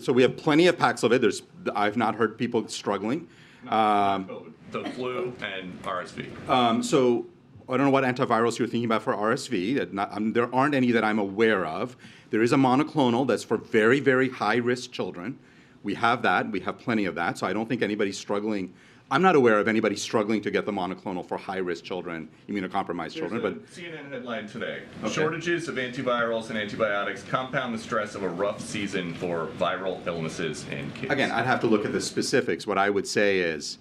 So we have plenty of Paxlovid. I've not heard people struggling. The flu and RSV. So I don't know what antivirals you're thinking about for RSV. There aren't any that I'm aware of. There is a monoclonal that's for very, very high-risk children. We have that. We have plenty of that. So I don't think anybody's struggling. I'm not aware of anybody struggling to get the monoclonal for high-risk children, immunocompromised children. There's a But CNN headline today. Okay. Shortages of antivirals and antibiotics compound the stress of a rough season for viral illnesses in kids. again, I'd have to look at the specifics. What I would say is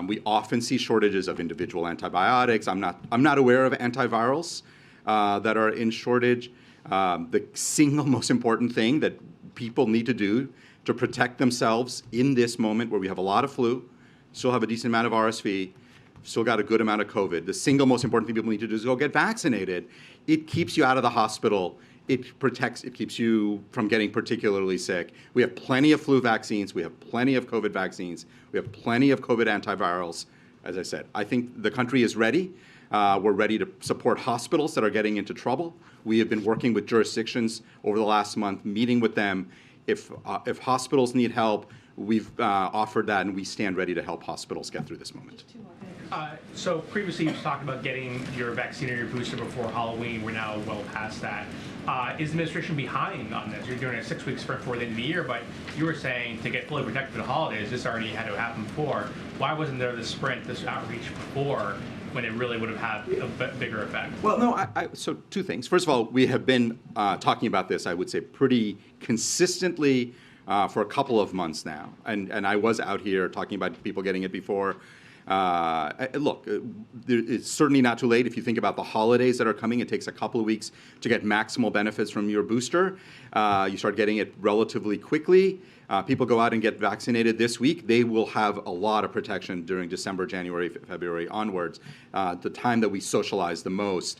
we often see shortages of individual antibiotics. I'm not aware of antivirals that are in shortage. The single most important thing that people need to do to protect themselves in this moment where we have a lot of flu, still have a decent amount of RSV, still got a good amount of COVID. The single most important thing people need to do is go get vaccinated. It keeps you out of the hospital. It keeps you from getting particularly sick. We have plenty of flu vaccines. We have plenty of COVID vaccines. We have plenty of COVID antivirals. As I said, I think the country is ready. We're ready to support hospitals that are getting into trouble. We have been working with jurisdictions over the last month, meeting with them. If hospitals need help, we've offered that, and we stand ready to help hospitals get through this moment. So previously you talked about getting your vaccine or your booster before Halloween. We're now well past that. Is the administration behind on this? You're doing a 6-week sprint before the end of the year, but you were saying to get fully protected for the holidays, this already had to happen before. Why wasn't there this sprint, this outreach before, when it really would have had a bigger effect? Well, no, so two things. First of all, we have been talking about this, I would say, pretty consistently for a couple of months now. And I was out here talking about people getting it before. Look, it's certainly not too late. If you think about the holidays that are coming, it takes a couple of weeks to get maximal benefits from your booster. You start getting it relatively quickly. People go out and get vaccinated this week. They will have a lot of protection during December, January, February onwards, the time that we socialize the most.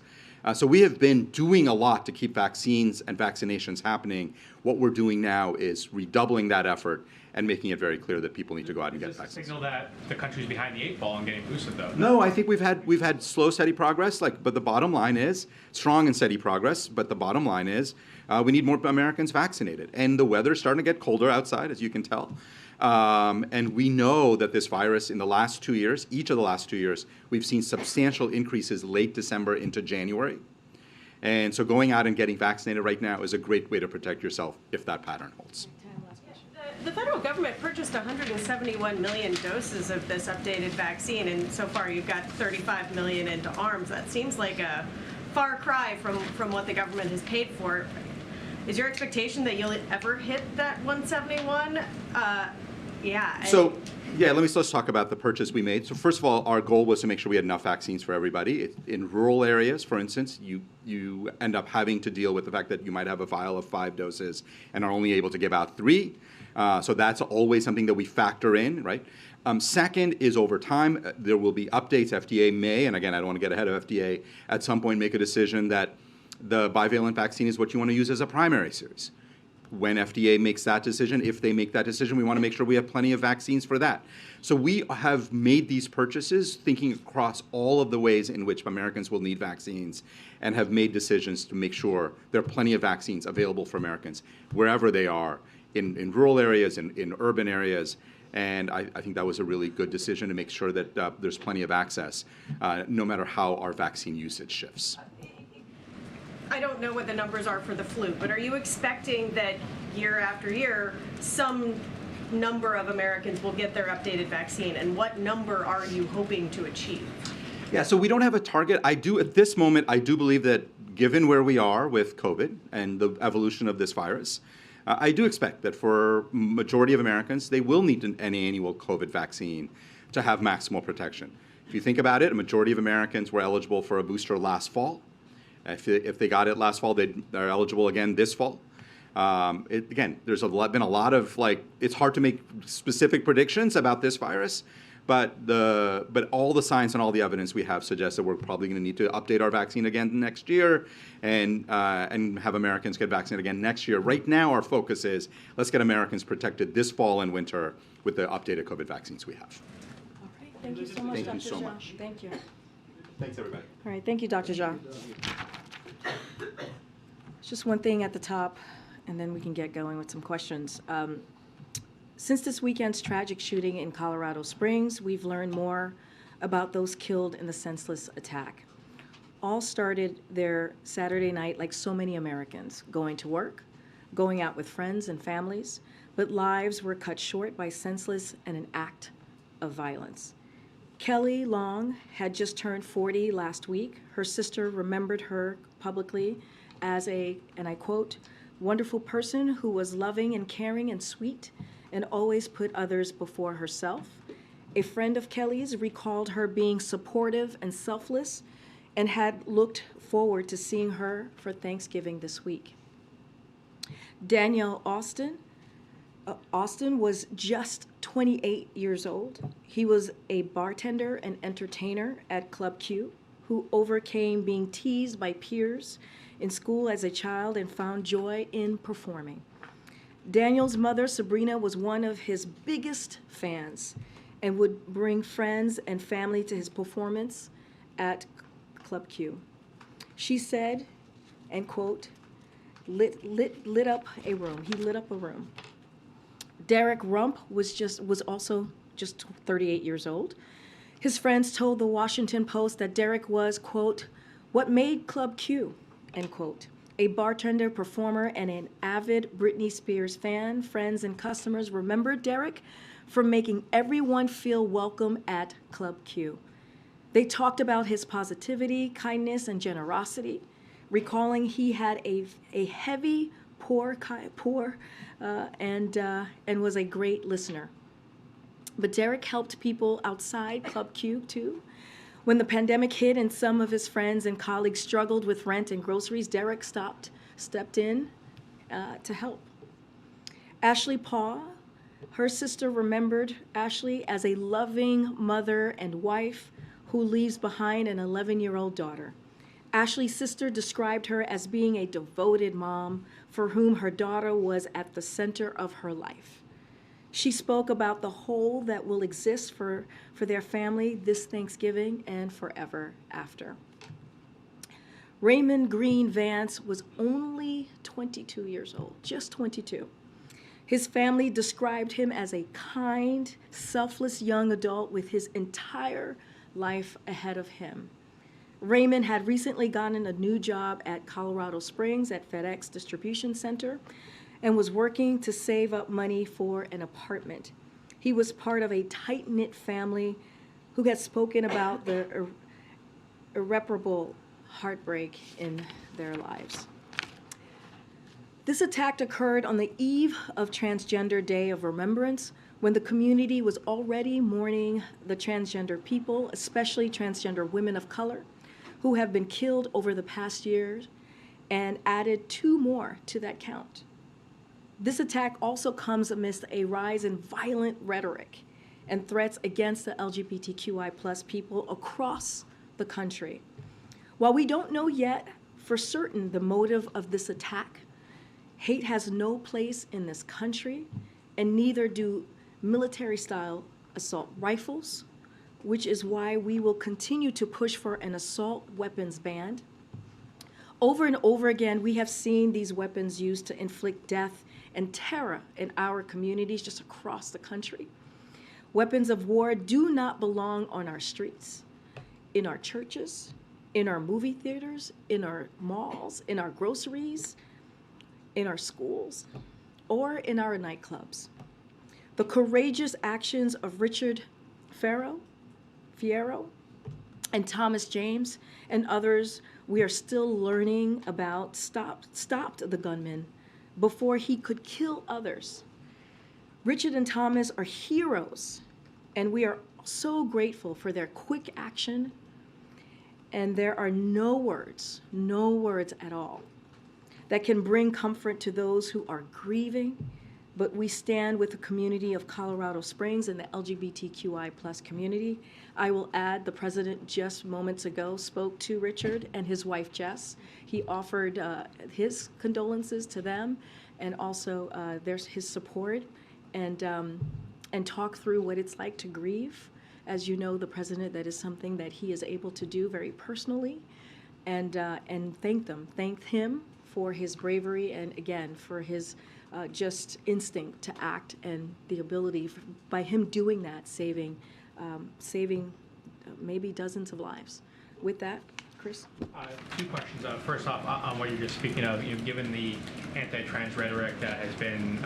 So we have been doing a lot to keep vaccines and vaccinations happening. What we're doing now is redoubling that effort and making it very clear that people need to go out and get vaccinated. Signal that the country's behind the 8 ball and getting boosted, though. No, I think we've had slow, steady progress. But the bottom line is strong and steady progress. But the bottom line is we need more Americans vaccinated, and the weather's starting to get colder outside, as you can tell. And we know that this virus, in the last 2 years, each of the last 2 years, we've seen substantial increases late December into January. And so going out and getting vaccinated right now is a great way to protect yourself if that pattern holds. The federal government purchased 171 million doses of this updated vaccine, and so far you've got 35 million into arms. That seems like a far cry from what the government has paid for. Is your expectation that you'll ever hit that 171? Let's talk about the purchase we made. So first of all, our goal was to make sure we had enough vaccines for everybody. In rural areas, for instance, you end up having to deal with the fact that you might have a vial of 5 doses and are only able to give out 3. So that's always something that we factor in, right? Second is over time, there will be updates. FDA may, and again, I don't want to get ahead of FDA, at some point make a decision that the bivalent vaccine is what you want to use as a primary series. When FDA makes that decision, if they make that decision, we want to make sure we have plenty of vaccines for that. So we have made these purchases thinking across all of the ways in which Americans will need vaccines and have made decisions to make sure there are plenty of vaccines available for Americans wherever they are, in rural areas, in urban areas. And I think that was a really good decision to make sure that there's plenty of access, no matter how our vaccine usage shifts. I don't know what the numbers are for the flu, but are you expecting that year after year, some number of Americans will get their updated vaccine, and what number are you hoping to achieve? Yeah, so we don't have a target. At this moment, I do believe that given where we are with COVID and the evolution of this virus, I do expect that for majority of Americans, they will need an annual COVID vaccine to have maximal protection. If you think about it, a majority of Americans were eligible for a booster last fall. If they got it last fall, they're eligible again this fall. There's been a lot of, it's hard to make specific predictions about this virus, but all the science and all the evidence we have suggests that we're probably going to need to update our vaccine again next year and have Americans get vaccinated again next year. Right now, our focus is let's get Americans protected this fall and winter with the updated COVID vaccines we have. All right. Thank you so much, Thank you Dr. so Jha. much. Thank you. Thanks, everybody. All right, thank you, Dr. Jha. Just one thing at the top, and then we can get going with some questions. Since this weekend's tragic shooting in Colorado Springs, we've learned more about those killed in the senseless attack. All started their Saturday night like so many Americans, going to work, going out with friends and families, but lives were cut short by senseless and an act of violence. Kelly Long had just turned 40 last week. Her sister remembered her publicly as a, and I quote, wonderful person who was loving and caring and sweet and always put others before herself. A friend of Kelly's recalled her being supportive and selfless and had looked forward to seeing her for Thanksgiving this week. Danielle Austin was just 28 years old. He was a bartender and entertainer at Club Q who overcame being teased by peers in school as a child and found joy in performing. Daniel's mother, Sabrina, was one of his biggest fans and would bring friends and family to his performance at Club Q. She said, and quote, lit up a room. He lit up a room. Derek Rump was also just 38 years old. His friends told the Washington Post that Derek was, quote, what made Club Q, end quote. A bartender, performer, and an avid Britney Spears fan. Friends and customers remembered Derek for making everyone feel welcome at Club Q. They talked about his positivity, kindness, and generosity, recalling he had a heavy, poor, and was a great listener. But Derek helped people outside Club Q too. When the pandemic hit and some of his friends and colleagues struggled with rent and groceries, Derek stepped in to help. Ashley Paw, her sister, remembered Ashley as a loving mother and wife who leaves behind an 11-year-old daughter. Ashley's sister described her as being a devoted mom for whom her daughter was at the center of her life. She spoke about the hole that will exist for their family this Thanksgiving and forever after. Raymond Green Vance was only 22 years old, just 22. His family described him as a kind, selfless young adult with his entire life ahead of him. Raymond had recently gotten a new job at Colorado Springs at FedEx Distribution Center and was working to save up money for an apartment. He was part of a tight-knit family who had spoken about the irreparable heartbreak in their lives. This attack occurred on the eve of Transgender Day of Remembrance, when the community was already mourning the transgender people, especially transgender women of color, who have been killed over the past years, and added 2 more to that count. This attack also comes amidst a rise in violent rhetoric and threats against the LGBTQI+ people across the country. While we don't know yet for certain the motive of this attack, hate has no place in this country, and neither do military-style assault rifles, which is why we will continue to push for an assault weapons ban. Over and over again, we have seen these weapons used to inflict death and terror in our communities just across the country. Weapons of war do not belong on our streets, in our churches, in our movie theaters, in our malls, in our groceries, in our schools, or in our nightclubs. The courageous actions of Richard Fierro and Thomas James and others we are still learning about stopped the gunman before he could kill others. Richard and Thomas are heroes, and we are so grateful for their quick action, and there are no words at all that can bring comfort to those who are grieving, but we stand with the community of Colorado Springs and the LGBTQI+ community. I will add, the president just moments ago spoke to Richard and his wife Jess. He offered his condolences to them, and also there's his support, and talk through what it's like to grieve as you know, the president, that is something that he is able to do very personally, and thank him for his bravery and again for his just instinct to act and the ability by him doing that, saving maybe dozens of lives. With that, Chris? Two questions. First off, on what you're just speaking of, given the anti-trans rhetoric that has been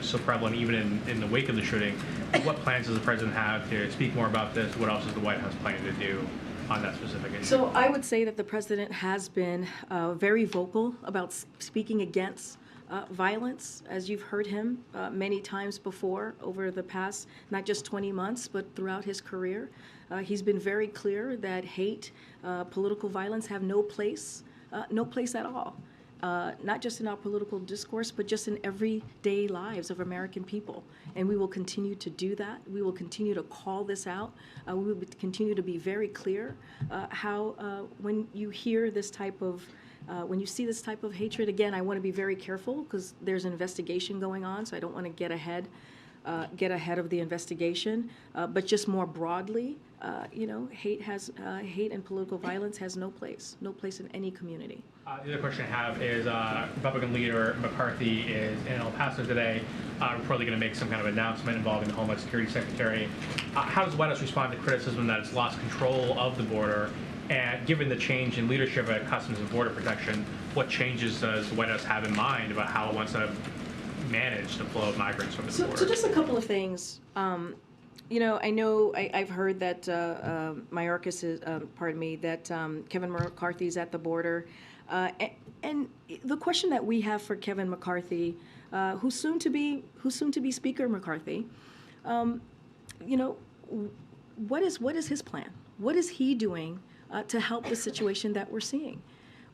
so prevalent even in the wake of the shooting, what plans does the president have to speak more about this? What else is the White House planning to do on that specific issue? So I would say that the president has been very vocal about speaking against violence, as you've heard him many times before over the past, not just 20 months, but throughout his career. He's been very clear that hate, political violence have no place at all. Not just in our political discourse, but just in everyday lives of American people. And we will continue to do that. We will continue to call this out. We will continue to be very clear how when you hear this type of when you see this type of hatred, again, I want to be very careful because there's an investigation going on, so I don't want to get ahead of the investigation. But just more broadly, hate and political violence has no place in any community. The other question I have is Republican leader McCarthy is in El Paso today, reportedly going to make some kind of announcement involving the Homeland Security Secretary. How does the White House respond to criticism that it's lost control of the border? And given the change in leadership at Customs and Border Protection, what changes does the White House have in mind about how it wants to manage the flow of migrants from the border? So just a couple of things. I know I've heard that Kevin McCarthy's at the border. And the question that we have for Kevin McCarthy, who's soon to be Speaker McCarthy, what is his plan? What is he doing to help the situation that we're seeing?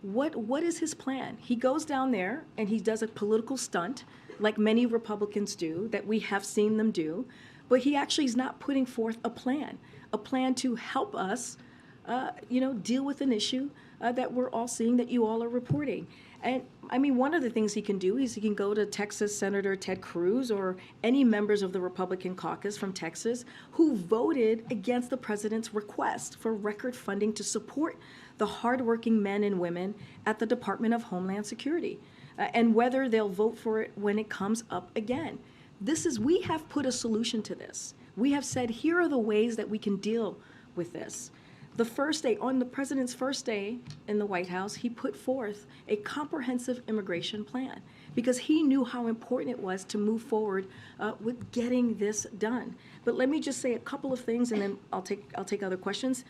What is his plan? He goes down there and he does a political stunt, like many Republicans do, that we have seen them do, but he actually is not putting forth a plan to help us, deal with an issue that we're all seeing, that you all are reporting. And I mean, one of the things he can do is he can go to Texas Senator Ted Cruz or any members of the Republican caucus from Texas who voted against the president's request for record funding to support the hardworking men and women at the Department of Homeland Security, and whether they'll vote for it when it comes up again. We have put a solution to this. We have said, here are the ways that we can deal with this. The first day, on the president's first day in the White House, he put forth a comprehensive immigration plan because he knew how important it was to move forward with getting this done. But let me just say a couple of things, and then I'll take other questions.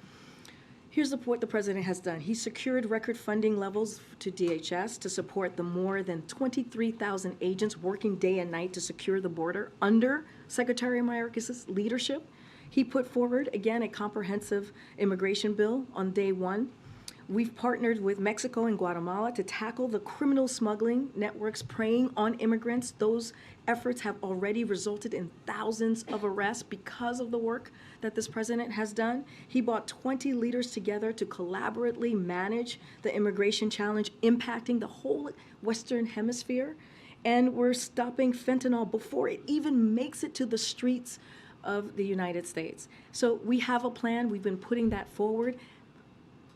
Here's what the president has done. He secured record funding levels to DHS to support the more than 23,000 agents working day and night to secure the border under Secretary Mayorkas' leadership. He put forward, again, a comprehensive immigration bill on day one. We've partnered with Mexico and Guatemala to tackle the criminal smuggling networks preying on immigrants. Those efforts have already resulted in thousands of arrests because of the work that this president has done. He brought 20 leaders together to collaboratively manage the immigration challenge impacting the whole Western Hemisphere. And we're stopping fentanyl before it even makes it to the streets of the United States. So we have a plan. We've been putting that forward.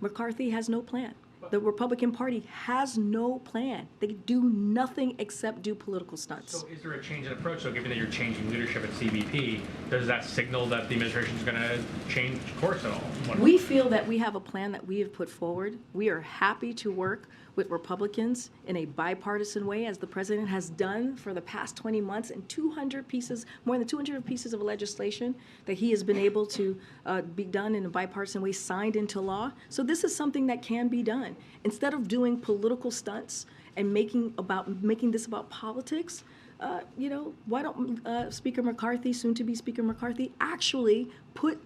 McCarthy has no plan. The Republican Party has no plan. They do nothing except do political stunts. So is there a change in approach? So given that you're changing leadership at CBP, does that signal that the administration is going to change course at all? We feel that we have a plan that we have put forward. We are happy to work with Republicans in a bipartisan way, as the president has done for the past 20 months, and more than 200 pieces of legislation that he has been able to be done in a bipartisan way, signed into law. So this is something that can be done. Instead of doing political stunts and making this about politics, why don't Speaker McCarthy, soon to be Speaker McCarthy, actually put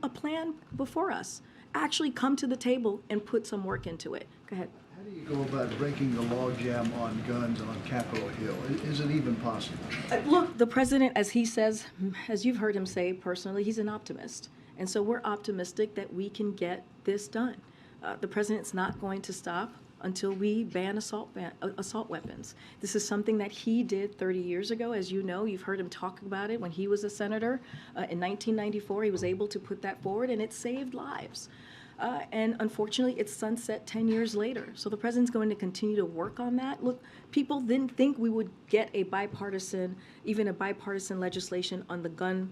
a plan before us? Actually come to the table and put some work into it. Go ahead. How do you go about breaking the logjam on guns on Capitol Hill? Is it even possible? Look, the president, as he says, as you've heard him say personally, he's an optimist. And so we're optimistic that we can get this done. The president's not going to stop until we ban assault weapons. This is something that he did 30 years ago. As you know, you've heard him talk about it when he was a senator. In 1994, he was able to put that forward, and it saved lives. And unfortunately, it's sunset 10 years later. So the president's going to continue to work on that. Look, people didn't think we would get a bipartisan legislation on the gun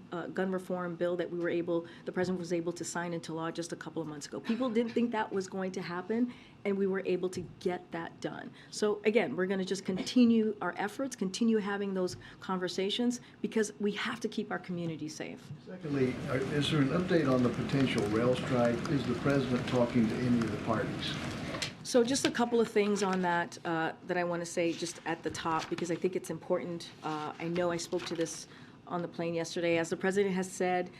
reform bill that the president was able to sign into law just a couple of months ago. People didn't think that was going to happen, and we were able to get that done. So again, we're going to just continue our efforts, continue having those conversations, because we have to keep our community safe. Secondly, is there an update on the potential rail strike? Is the president talking to any of the parties? So just a couple of things on that that I want to say just at the top, because I think it's important. I know I spoke to this on the plane yesterday. As the president has said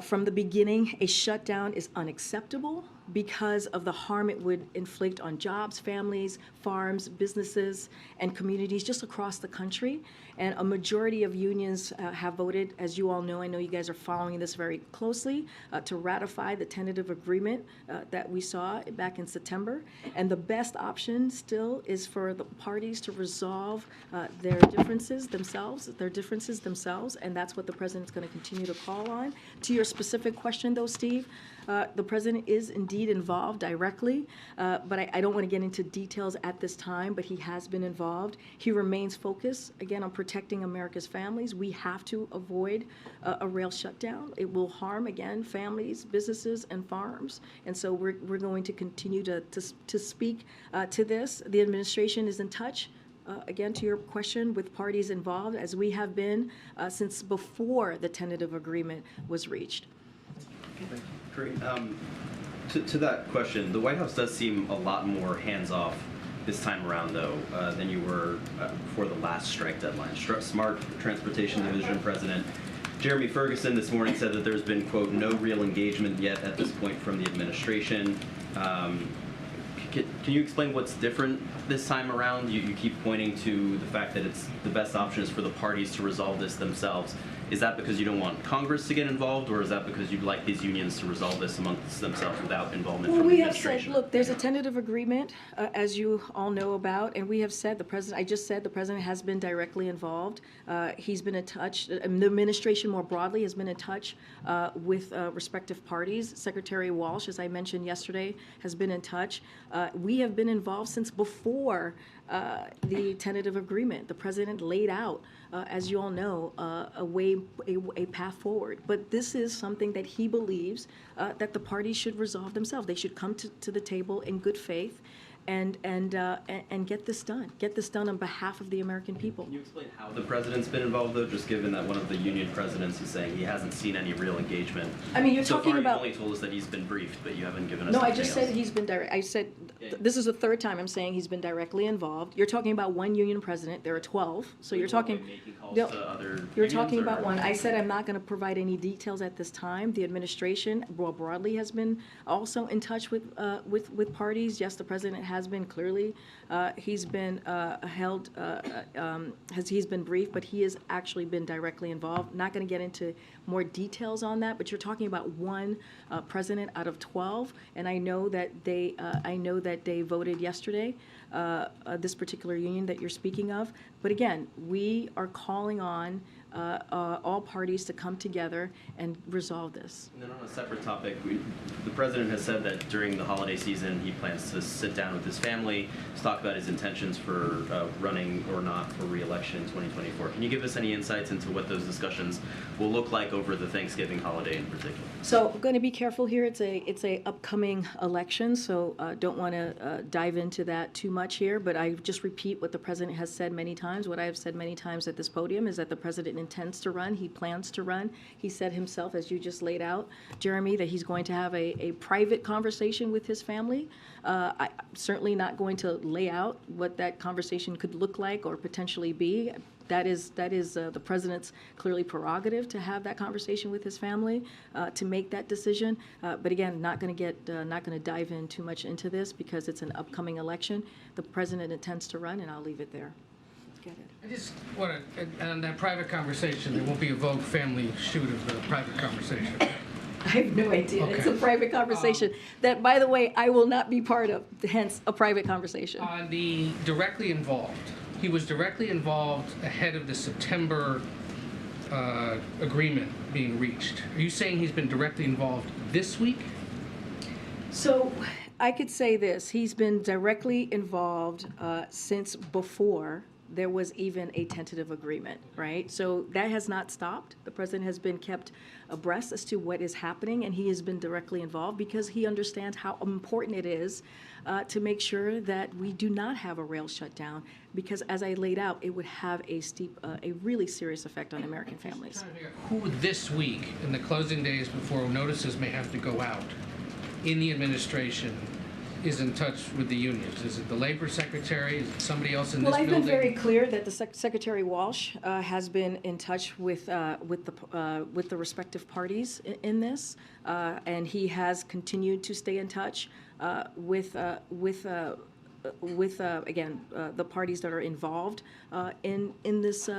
from the beginning, a shutdown is unacceptable because of the harm it would inflict on jobs, families, farms, businesses, and communities just across the country. And a majority of unions have voted, as you all know, I know you guys are following this very closely, to ratify the tentative agreement that we saw back in September. And the best option still is for the parties to resolve their differences themselves, and that's what the president's going to continue to call on. To your specific question, though, Steve, the president is indeed involved directly, but I don't want to get into details at this time, but he has been involved. He remains focused, again, on protecting America's families. We have to avoid a rail shutdown. It will harm, again, families, businesses, and farms. And so we're going to continue to speak to this. The administration is in touch. Again, to your question, with parties involved, as we have been since before the tentative agreement was reached. Karine, to that question, the White House does seem a lot more hands-off this time around, though, than you were before the last strike deadline. Smart Transportation Division President Jeremy Ferguson this morning said that there's been, quote, no real engagement yet at this point from the administration. Can you explain what's different this time around? You keep pointing to the fact that it's the best option is for the parties to resolve this themselves. Is that because you don't want Congress to get involved, or is that because you'd like these unions to resolve this amongst themselves without involvement from the administration? We have said, look, there's a tentative agreement, as you all know about, and we have said the president has been directly involved. He's been in touch, the administration more broadly has been in touch with respective parties. Secretary Walsh, as I mentioned yesterday, has been in touch. We have been involved since before the tentative agreement. The president laid out, as you all know, a path forward. But this is something that he believes that the parties should resolve themselves. They should come to the table in good faith and get this done. Get this done on behalf of the American people. Can you explain how the president's been involved, though, just given that one of the union presidents is saying he hasn't seen any real engagement? I mean, you're so talking far, about. You've only told us that he's been briefed, but you haven't given us. No, I anything just said else. he's been direct. I said this is the third time I'm saying he's been directly involved. You're talking about one union president. There are 12, so you're talking. To other You're unions, talking or? about one. I said I'm not going to provide any details at this time. The administration, more broadly, has been also in touch with parties. Yes, the president has been clearly. He's been he's been briefed, but he has actually been directly involved. Not going to get into more details on that, but you're talking about one president out of 12, and I know that they voted yesterday. This particular union that you're speaking of, but again, we are calling on all parties to come together and resolve this. And then on a separate topic, the president has said that during the holiday season he plans to sit down with his family to talk about his intentions for running or not for re-election in 2024. Can you give us any insights into what those discussions will look like over the Thanksgiving holiday in particular? So I'm going to be careful here. It's a upcoming election, so don't want to dive into that too much here. But I just repeat what the president has said many times. What I have said many times at this podium is that the president intends to run. He plans to run. He said himself, as you just laid out, Jeremy, that he's going to have a private conversation with his family. I'm certainly not going to lay out what that conversation could look like or potentially be. That is the president's clearly prerogative to have that conversation with his family, to make that decision. But again, not going to dive in too much into this because it's an upcoming election. The president intends to run, and I'll leave it there. Let's get it. I just want to, on that private conversation, there won't be a Vogue family shoot of the private conversation. I have no idea. It's a Okay. private conversation that, by the way, I will not be part of, hence a private conversation. The directly involved. He was directly involved ahead of the September agreement being reached. Are you saying he's been directly involved this week? So I could say this, he's been directly involved since before there was even a tentative agreement, right? So that has not stopped. The president has been kept abreast as to what is happening, and he has been directly involved because he understands how important it is to make sure that we do not have a rail shutdown, because as I laid out, it would have a really serious effect on American families. Who this week, in the closing days before notices may have to go out, in the administration is in touch with the unions? Is it the labor secretary? Is it somebody else in this Well, I've building? been very clear that the Secretary Walsh has been in touch with the respective parties in this, and he has continued to stay in touch with again the parties that are involved in this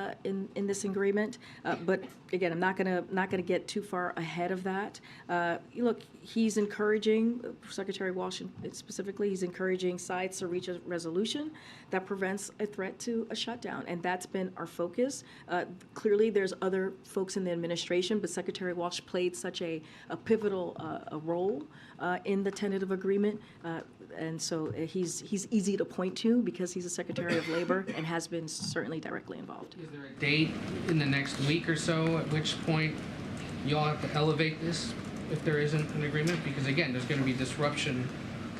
agreement. But again, I'm not gonna get too far ahead of that. Look, he's encouraging, Secretary Walsh specifically, he's encouraging sides to reach a resolution that prevents a threat to a shutdown, and that's been our focus. Clearly, there's other folks in the administration, but Secretary Walsh played such a pivotal role in the tentative agreement, and so he's easy to point to because he's a Secretary of Labor and has been certainly directly involved. Is there a date in the next week or so at which point y'all have to elevate this if there isn't an agreement? Because again, there's going to be disruption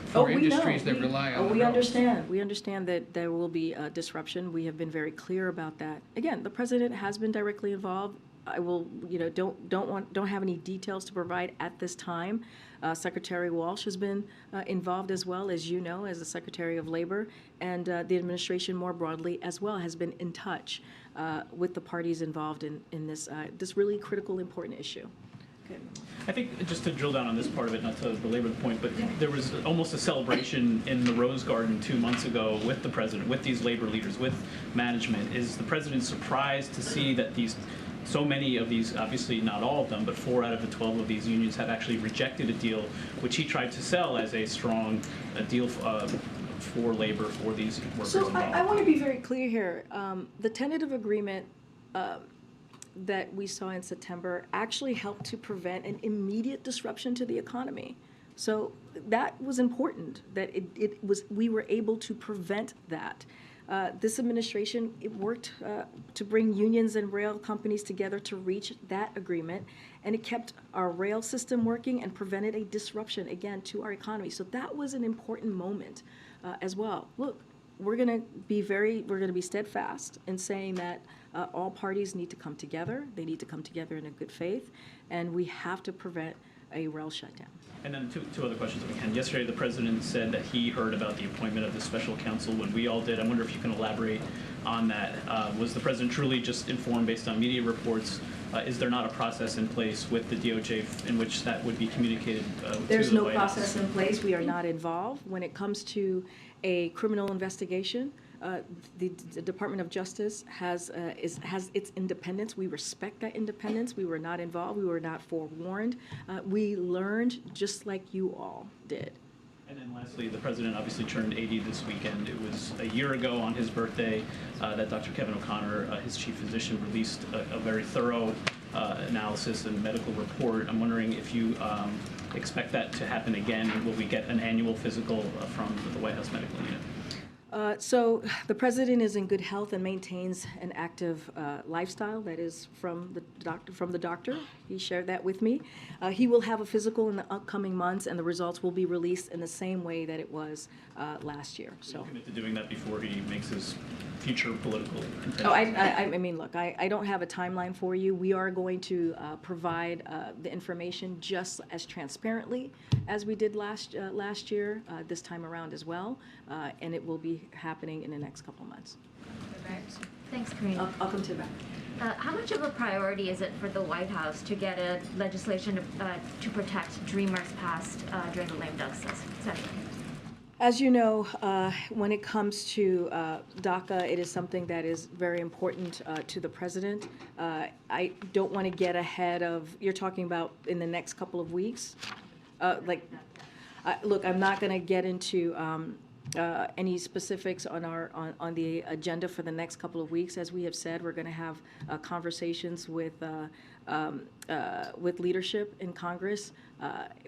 for industries that rely on the We rails. understand. We understand that there will be disruption. We have been very clear about that. Again, the president has been directly involved. I will, don't have any details to provide at this time. Secretary Walsh has been involved as well, as you know, as the Secretary of Labor, and the administration more broadly as well has been in touch with the parties involved in this really critical, important issue. Okay. I think just to drill down on this part of it, not to belabor the point, but there was almost a celebration in the Rose Garden 2 months ago with the president, with these labor leaders, with management. Is the president surprised to see that so many of these, obviously not all of them, but 4 out of the 12 of these unions have actually rejected a deal which he tried to sell as a strong deal for labor for these workers So involved? I want to be very clear here. The tentative agreement that we saw in September actually helped to prevent an immediate disruption to the economy. So that was important, that we were able to prevent that. This administration, it worked to bring unions and rail companies together to reach that agreement, and it kept our rail system working and prevented a disruption, again, to our economy. So that was an important moment as well. Look, we're going to be steadfast in saying that all parties need to come together. They need to come together in a good faith, and we have to prevent a rail shutdown. And then two other questions if we can. Yesterday, the president said that he heard about the appointment of the special counsel when we all did. I wonder if you can elaborate on that. Was the president truly just informed based on media reports? Is there not a process in place with the DOJ in which that would be communicated to the White House? There's no process in place. We are not involved. When it comes to a criminal investigation, the Department of Justice has its independence. We respect that independence. We were not involved. We were not forewarned. We learned just like you all did. And then lastly, the president obviously turned 80 this weekend. It was a year ago on his birthday that Dr. Kevin O'Connor, his chief physician, released a very thorough analysis and medical report. I'm wondering if you expect that to happen again. Will we get an annual physical from the White House Medical Unit? So the president is in good health and maintains an active lifestyle. That is from the doctor. He shared that with me. He will have a physical in the upcoming months, and the results will be released in the same way that it was last year. So. He's committed to doing that before he makes his future political intentions. Oh, I mean, look, I don't have a timeline for you. We are going to provide the information just as transparently as we did last year, this time around as well, and it will be happening in the next couple of months. Thanks, Karine. I'll come to that. How much of a priority is it for the White House to get a legislation to protect Dreamers passed during the lame duck session? As you know, when it comes to DACA, it is something that is very important to the president. I don't want to get ahead of, you're talking about in the next couple of weeks? Look, I'm not going to get into any specifics on the agenda for the next couple of weeks. As we have said, we're going to have conversations with leadership in Congress,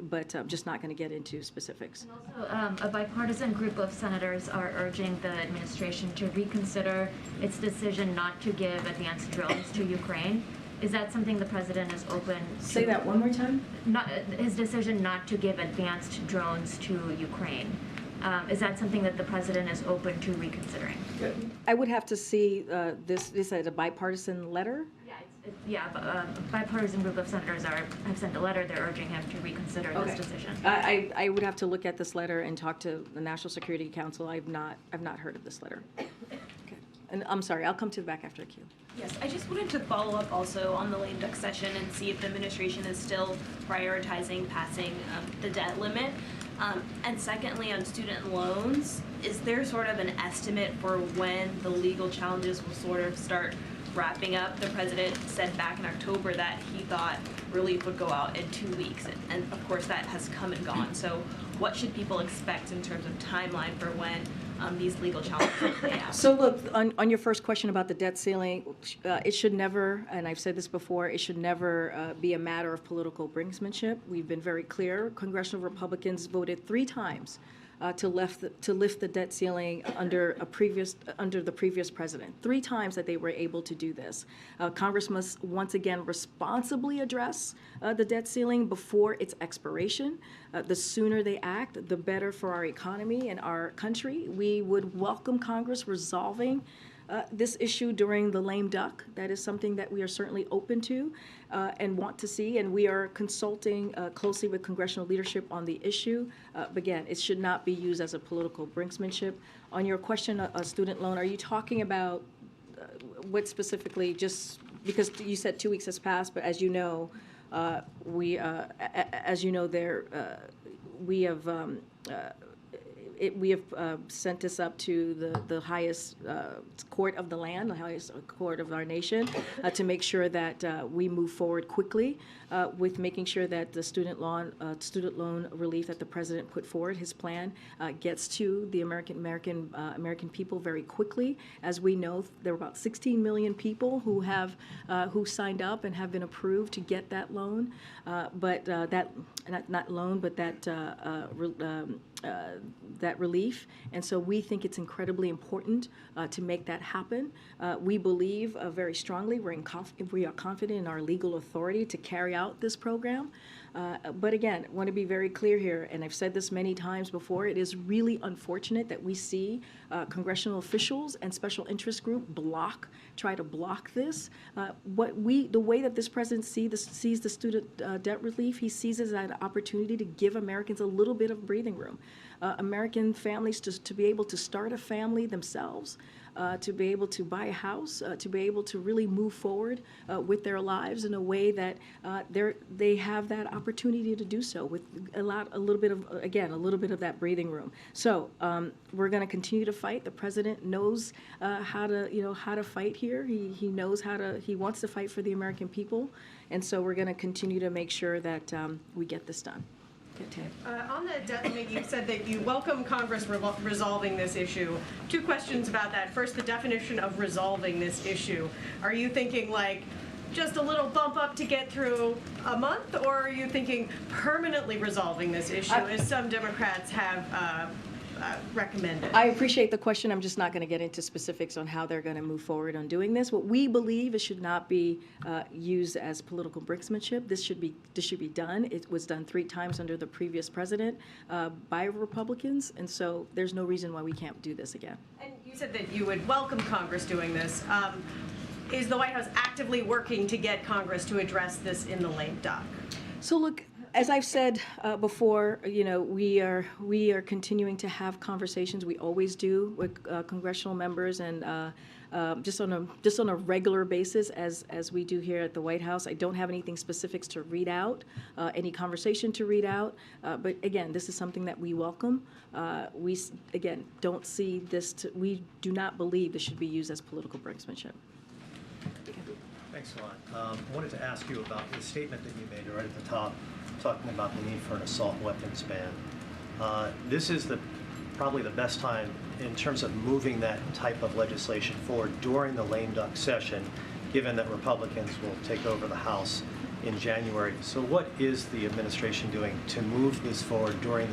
but I'm just not going to get into specifics. Also, a bipartisan group of senators are urging the administration to reconsider its decision not to give advanced drones to Ukraine. Is that something the president is open to? Say that one more time? His decision not to give advanced drones to Ukraine. Is that something that the president is open to reconsidering? I would have to see this as a bipartisan letter. A bipartisan group of senators have sent a letter. They're urging him to reconsider this decision. I would have to look at this letter and talk to the National Security Council. I've not heard of this letter. Okay. And I'm sorry, I'll come to the back after the queue. Yes, I just wanted to follow up also on the lame duck session and see if the administration is still prioritizing passing the debt limit. And secondly, on student loans, is there sort of an estimate for when the legal challenges will sort of start wrapping up? The president said back in October that he thought relief would go out in 2 weeks, and of course that has come and gone. So what should people expect in terms of timeline for when these legal challenges will play out? So look, on your first question about the debt ceiling, it should never, and I've said this before, it should never be a matter of political brinksmanship. We've been very clear. Congressional Republicans voted 3 times to lift the debt ceiling under the previous president. 3 times that they were able to do this. Congress must once again responsibly address the debt ceiling before its expiration. The sooner they act, the better for our economy and our country. We would welcome Congress resolving this issue during the lame duck. That is something that we are certainly open to and want to see, and we are consulting closely with congressional leadership on the issue. But again, it should not be used as a political brinksmanship. On your question, a student loan, are you talking about what specifically, just because you said 2 weeks has passed, but as you know, we have sent this up to the highest court of the land, the highest court of our nation, to make sure that we move forward quickly with making sure that the student loan relief that the president put forward, his plan, gets to the American people very quickly. As we know, there are about 16 million people who signed up and have been approved to get that loan, but that relief, and so we think it's incredibly important to make that happen. We believe very strongly, we are confident in our legal authority to carry out this program. But again, I want to be very clear here, and I've said this many times before, it is really unfortunate that we see congressional officials and special interest group try to block this. The way that this president sees the student debt relief, he sees it as an opportunity to give Americans a little bit of breathing room. American families to be able to start a family themselves, to be able to buy a house, to be able to really move forward with their lives in a way that they have that opportunity to do so with a little bit of that breathing room. So we're going to continue to fight. The president knows how to fight here. He knows he wants to fight for the American people, and so we're going to continue to make sure that we get this done. On the debt limit, you said that you welcome Congress resolving this issue. 2 questions about that. First, the definition of resolving this issue. Are you thinking like just a little bump up to get through a month, or are you thinking permanently resolving this issue, as some Democrats have recommended? I appreciate the question. I'm just not going to get into specifics on how they're going to move forward on doing this. What we believe, it should not be used as political brinksmanship. This should be done. It was done 3 times under the previous president by Republicans, and so there's no reason why we can't do this again. And you said that you would welcome Congress doing this. Is the White House actively working to get Congress to address this in the lame duck? So look, As I've said before, we are continuing to have conversations. We always do with congressional members and just on a regular basis as we do here at the White House. I don't have anything specifics to read out, any conversation to read out. But again, this is something that we welcome. We again don't see this. We do not believe this should be used as political brinksmanship. Thanks a lot. I wanted to ask you about the statement that you made right at the top, talking about the need for an assault weapons ban. This is probably the best time in terms of moving that type of legislation forward during the lame duck session, given that Republicans will take over the House in January. So what is the administration doing to move this forward during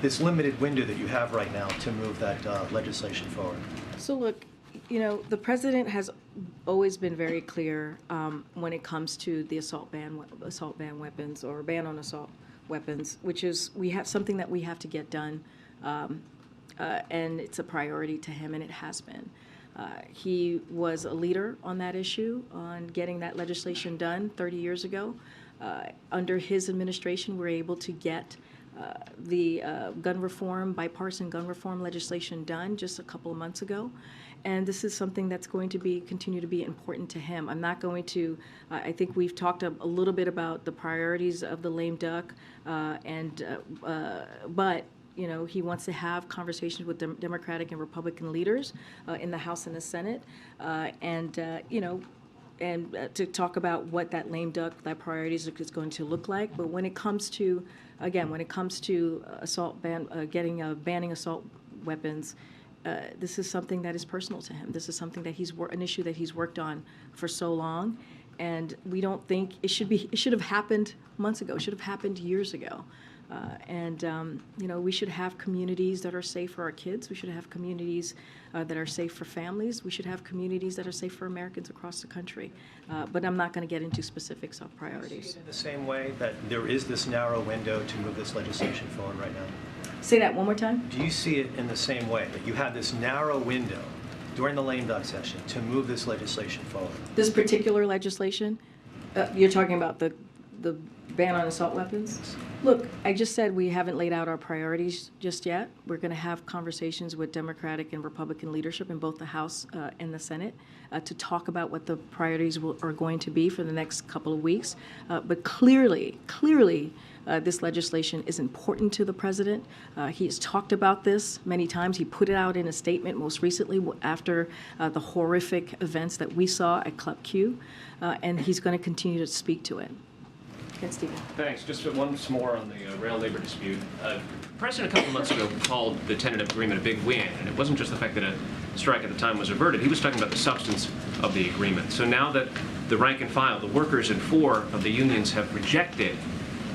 this limited window that you have right now to move that legislation forward? So look, the president has always been very clear when it comes to the assault ban weapons or ban on assault weapons, which is we have something that we have to get done, and it's a priority to him, and it has been. He was a leader on that issue, on getting that legislation done 30 years ago. Under his administration, we were able to get the bipartisan gun reform legislation done just a couple of months ago. And this is something that's going to continue to be important to him. I'm not going to, I think we've talked a little bit about the priorities of the lame duck, but he wants to have conversations with Democratic and Republican leaders in the House and the Senate, and to talk about what that lame duck, that priorities is going to look like. But when it comes to, assault banning assault weapons, this is something that is personal to him. This is something that an issue that he's worked on for so long, and we don't think it should have happened months ago. It should have happened years ago. We should have communities that are safe for our kids. We should have communities that are safe for families. We should have communities that are safe for Americans across the country. But I'm not going to get into specifics of priorities. Do you see it in the same way that there is this narrow window to move this legislation forward right now? Say that one more time. Do you see it in the same way, that you have this narrow window during the lame duck session to move this legislation forward? This particular legislation, you're talking about the ban on assault weapons? Look, I just said we haven't laid out our priorities just yet. We're going to have conversations with Democratic and Republican leadership in both the House and the Senate to talk about what the priorities are going to be for the next couple of weeks. But clearly, this legislation is important to the president. He has talked about this many times. He put it out in a statement most recently after the horrific events that we saw at Club Q, and he's going to continue to speak to it. Yes, Stephen. Thanks. Just once more on the rail labor dispute. The President a couple months ago called the tentative agreement a big win, and it wasn't just the fact that a strike at the time was averted. He was talking about the substance of the agreement. So now that the rank and file, the workers in 4 of the unions have rejected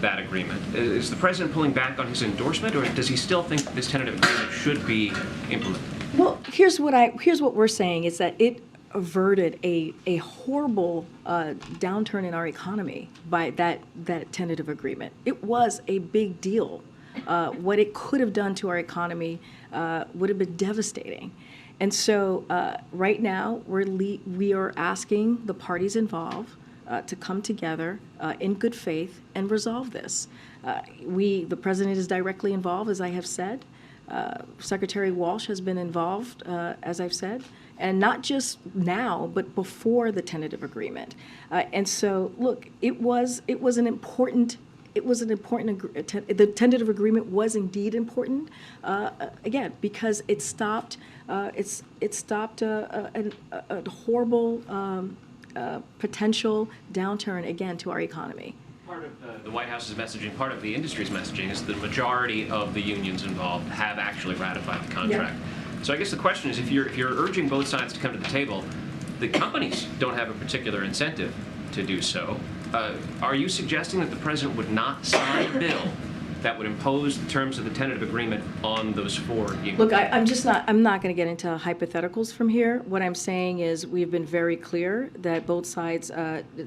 that agreement, is the President pulling back on his endorsement, or does he still think that this tentative agreement should be implemented? Well, here's what we're saying is that it averted a horrible downturn in our economy by that tentative agreement. It was a big deal. What it could have done to our economy would have been devastating. And so right now we are asking the parties involved to come together in good faith and resolve this. The President is directly involved, as I have said. Secretary Walsh has been involved, as I've said, and not just now, but before the tentative agreement. And so, look, the tentative agreement was indeed important, again, because it stopped a horrible potential downturn again to our economy. Part of the White House's messaging, part of the industry's messaging is the majority of the unions involved have actually ratified the contract. Yeah. So I guess the question is, if you're urging both sides to come to the table, the companies don't have a particular incentive to do so. Are you suggesting that the President would not sign a bill that would impose the terms of the tentative agreement on those 4 unions? Look, I'm not going to get into hypotheticals from here. What I'm saying is we've been very clear that both sides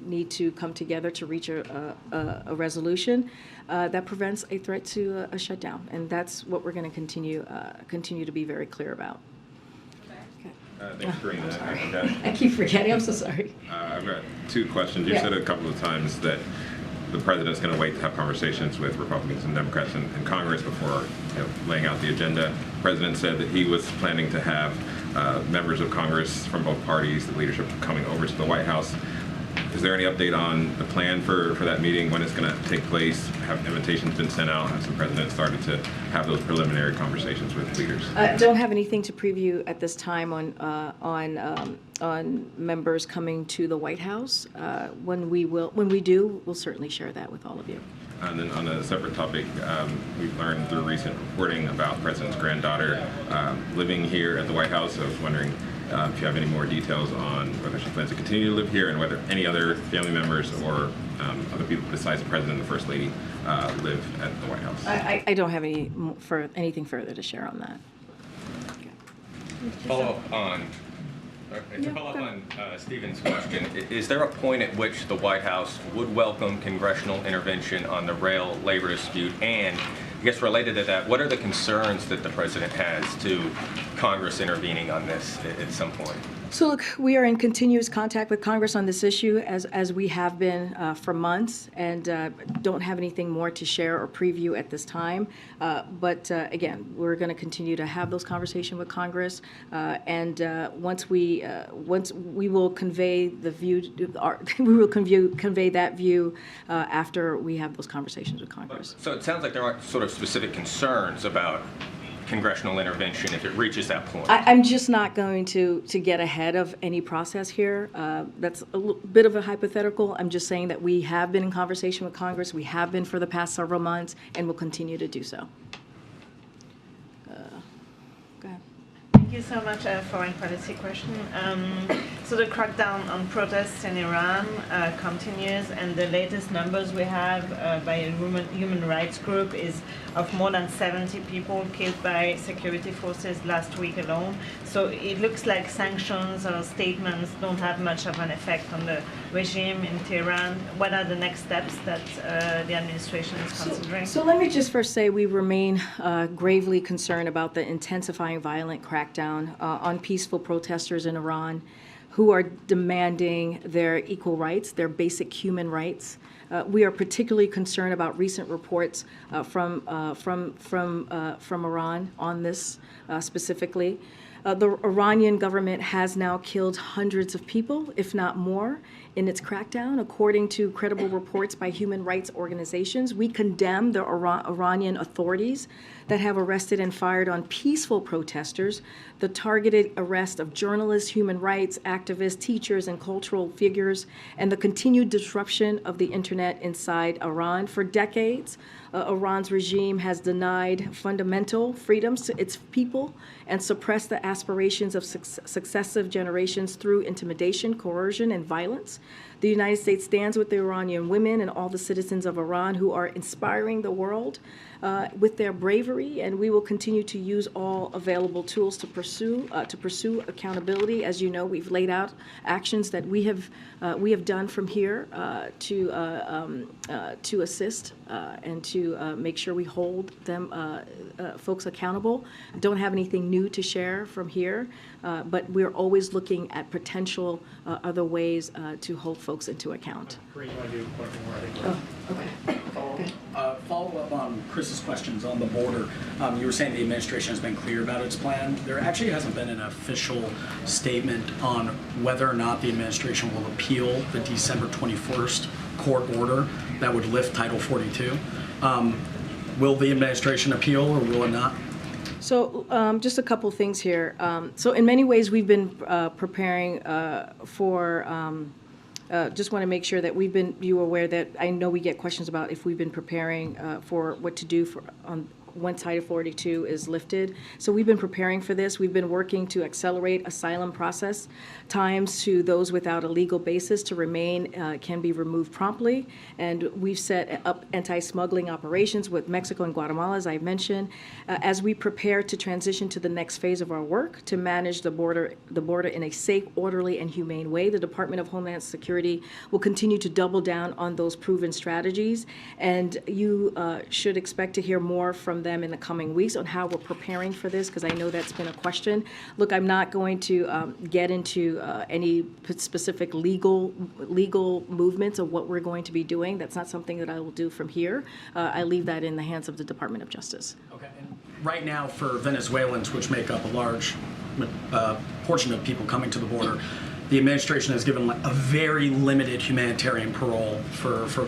need to come together to reach a resolution that prevents a threat to a shutdown, and that's what we're going to continue to be very clear about. Thanks, Karine. I keep forgetting. I'm so sorry. I've got 2 questions. You said a couple of times that the president's going to wait to have conversations with Republicans and Democrats in Congress before laying out the agenda. The president said that he was planning to have members of Congress from both parties, the leadership, coming over to the White House. Is there any update on the plan for that meeting, when it's going to take place? Have invitations been sent out? Has the president started to have those preliminary conversations with leaders? Don't have anything to preview at this time on members coming to the White House. When we do, we'll certainly share that with all of you. And then on a separate topic, we've learned through recent reporting about the president's granddaughter living here at the White House. I was wondering if you have any more details on whether she plans to continue to live here and whether any other family members or other people besides the president and the first lady live at the White House. I don't have anything further to share on that. To follow up on Stephen's question, is there a point at which the White House would welcome congressional intervention on the rail labor dispute? And I guess related to that, what are the concerns that the president has to Congress intervening on this at some point? So look, we are in continuous contact with Congress on this issue as we have been for months, and don't have anything more to share or preview at this time. But again, we're going to continue to have those conversations with Congress, and once we will convey the view, we will convey that view after we have those conversations with Congress. So it sounds like there aren't sort of specific concerns about congressional intervention if it reaches that point. I'm just not going to get ahead of any process here. That's a bit of a hypothetical. I'm just saying that we have been in conversation with Congress. We have been for the past several months, and will continue to do so. Go ahead. Thank you so much. Foreign policy question. So the crackdown on protests in Iran continues, and the latest numbers we have by a human rights group is of more than 70 people killed by security forces last week alone. So it looks like sanctions or statements don't have much of an effect on the regime in Tehran. What are the next steps that the administration is considering? So let me just first say we remain gravely concerned about the intensifying violent crackdown on peaceful protesters in Iran who are demanding their equal rights, their basic human rights. We are particularly concerned about recent reports from Iran on this specifically. The Iranian government has now killed hundreds of people, if not more, in its crackdown, according to credible reports by human rights organizations. We condemn the Iranian authorities that have arrested and fired on peaceful protesters, the targeted arrest of journalists, human rights activists, teachers, and cultural figures, and the continued disruption of the internet inside Iran. For decades, Iran's regime has denied fundamental freedoms to its people and suppressed the aspirations of successive generations through intimidation, coercion, and violence. The United States stands with the Iranian women and all the citizens of Iran who are inspiring the world with their bravery, and we will continue to use all available tools to pursue accountability. As you know, we've laid out actions that we have done from here to assist and to make sure we hold them folks accountable. Don't have anything new to share from here, but we're always looking at potential other ways to hold folks into account. Follow up on Chris's questions on the border. You were saying the administration has been clear about its plan. There actually hasn't been an official statement on whether or not the administration will appeal the December 21st court order that would lift Title 42. Will the administration appeal or will it not? So just a couple things here. So in many ways, we've been preparing for just want to make sure that you are aware that I know we get questions about if we've been preparing for what to do when Title 42 is lifted. So we've been preparing for this. We've been working to accelerate asylum process times to those without a legal basis to remain can be removed promptly. And we've set up anti-smuggling operations with Mexico and Guatemala, as I mentioned, as we prepare to transition to the next phase of our work to manage the border in a safe, orderly, and humane way. The Department of Homeland Security will continue to double down on those proven strategies. And you should expect to hear more from from them in the coming weeks on how we're preparing for this, because I know that's been a question. Look, I'm not going to get into any specific legal movements of what we're going to be doing. That's not something that I will do from here. I leave that in the hands of the Department of Justice. Okay. And right now, for Venezuelans, which make up a large portion of people coming to the border, the administration has given a very limited humanitarian parole for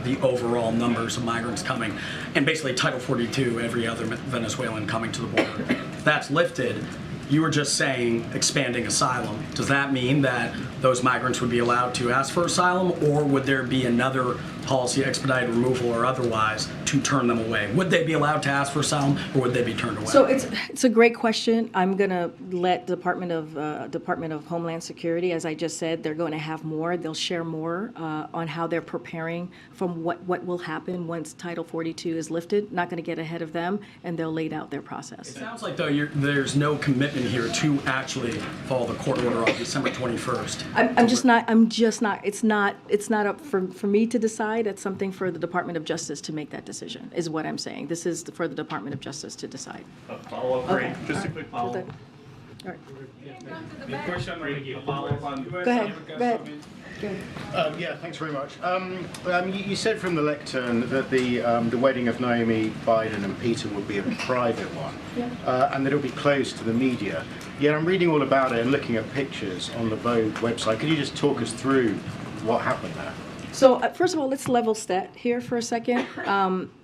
the overall numbers of migrants coming, and basically Title 42, every other Venezuelan coming to the border. If that's lifted, you were just saying expanding asylum. Does that mean that those migrants would be allowed to ask for asylum, or would there be another policy, expedited removal or otherwise, to turn them away? Would they be allowed to ask for asylum, or would they be turned away? So it's a great question. I'm going to let Department of Homeland Security, as I just said, they're going to have more. They'll share more on how they're preparing from what will happen once Title 42 is lifted. Not going to get ahead of them, and they'll lay out their process. It sounds like, though, there's no commitment here to actually follow the court order on December 21st. I'm just not, it's not up for me to decide. It's something for the Department of Justice to make that decision, is what I'm saying. This is for the Department of Justice to decide. Follow-up, Okay. just a quick follow-up. All right. The question, follow-up on. Go ahead. Yeah, thanks very much. You said from the lectern that the wedding of Naomi, Biden and Peter would be a private one, and that it would be closed to the media. Yet I'm reading all about it and looking at pictures on the Vogue website. Could you just talk us through what happened there? So first of all, let's level set here for a second.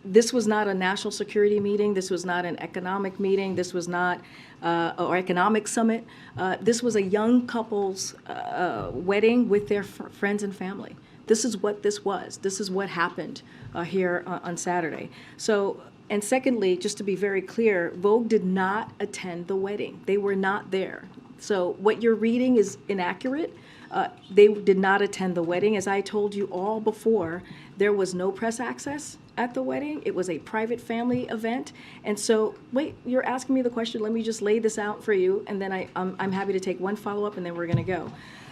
This was not a national security meeting. This was not an economic meeting. This was not or economic summit. This was a young couple's wedding with their friends and family. This is what this was. This is what happened here on Saturday. So, and secondly, just to be very clear, Vogue did not attend the wedding. They were not there. So what you're reading is inaccurate. They did not attend the wedding. As I told you all before, there was no press access at the wedding. It was a private family event. And so, wait, you're asking me the question. Let me just lay this out for you, and then I'm happy to take one follow-up, and then we're going to go.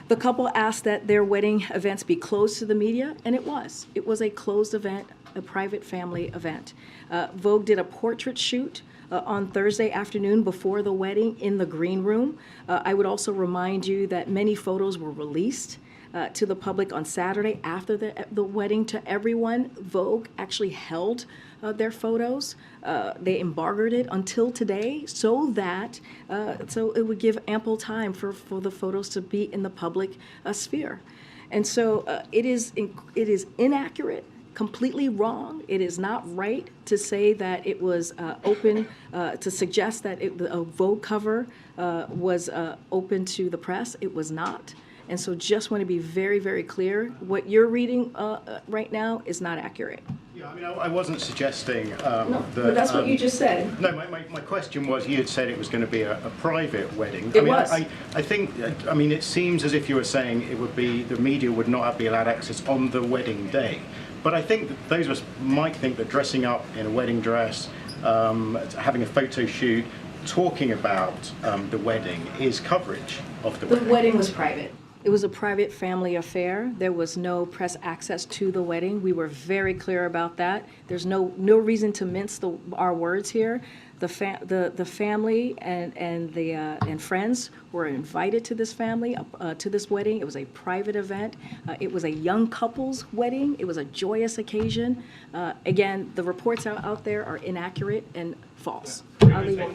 The couple asked that their wedding events be closed to the media, and it was. It was a closed event, a private family event. Vogue did a portrait shoot on Thursday afternoon before the wedding in the green room. I would also remind you that many photos were released to the public on Saturday after the wedding to everyone. Vogue actually held their photos. They embargoed it until today so that so it would give ample time for the photos to be in the public sphere. And so it is inaccurate, completely wrong. It is not right to say that it was open, to suggest that a Vogue cover was open to the press. It was not. And so just want to be very, very clear. What you're reading right now is not accurate. Yeah, I mean, I wasn't suggesting No, but that's what you just said. No, my question was, you had said it was going to be a private wedding. It was. I think, I mean, it seems as if you were saying it would be, the media would not be allowed access on the wedding day. But I think that those of us might think that dressing up in a wedding dress, having a photo shoot, talking about the wedding is coverage of the wedding. The wedding was private. It was a private family affair. There was no press access to the wedding. We were very clear about that. There's no reason to mince our words here. The family and friends were invited to this to this wedding. It was a private event. It was a young couple's wedding. It was a joyous occasion. Again, the reports out there are inaccurate and false. I'll leave it.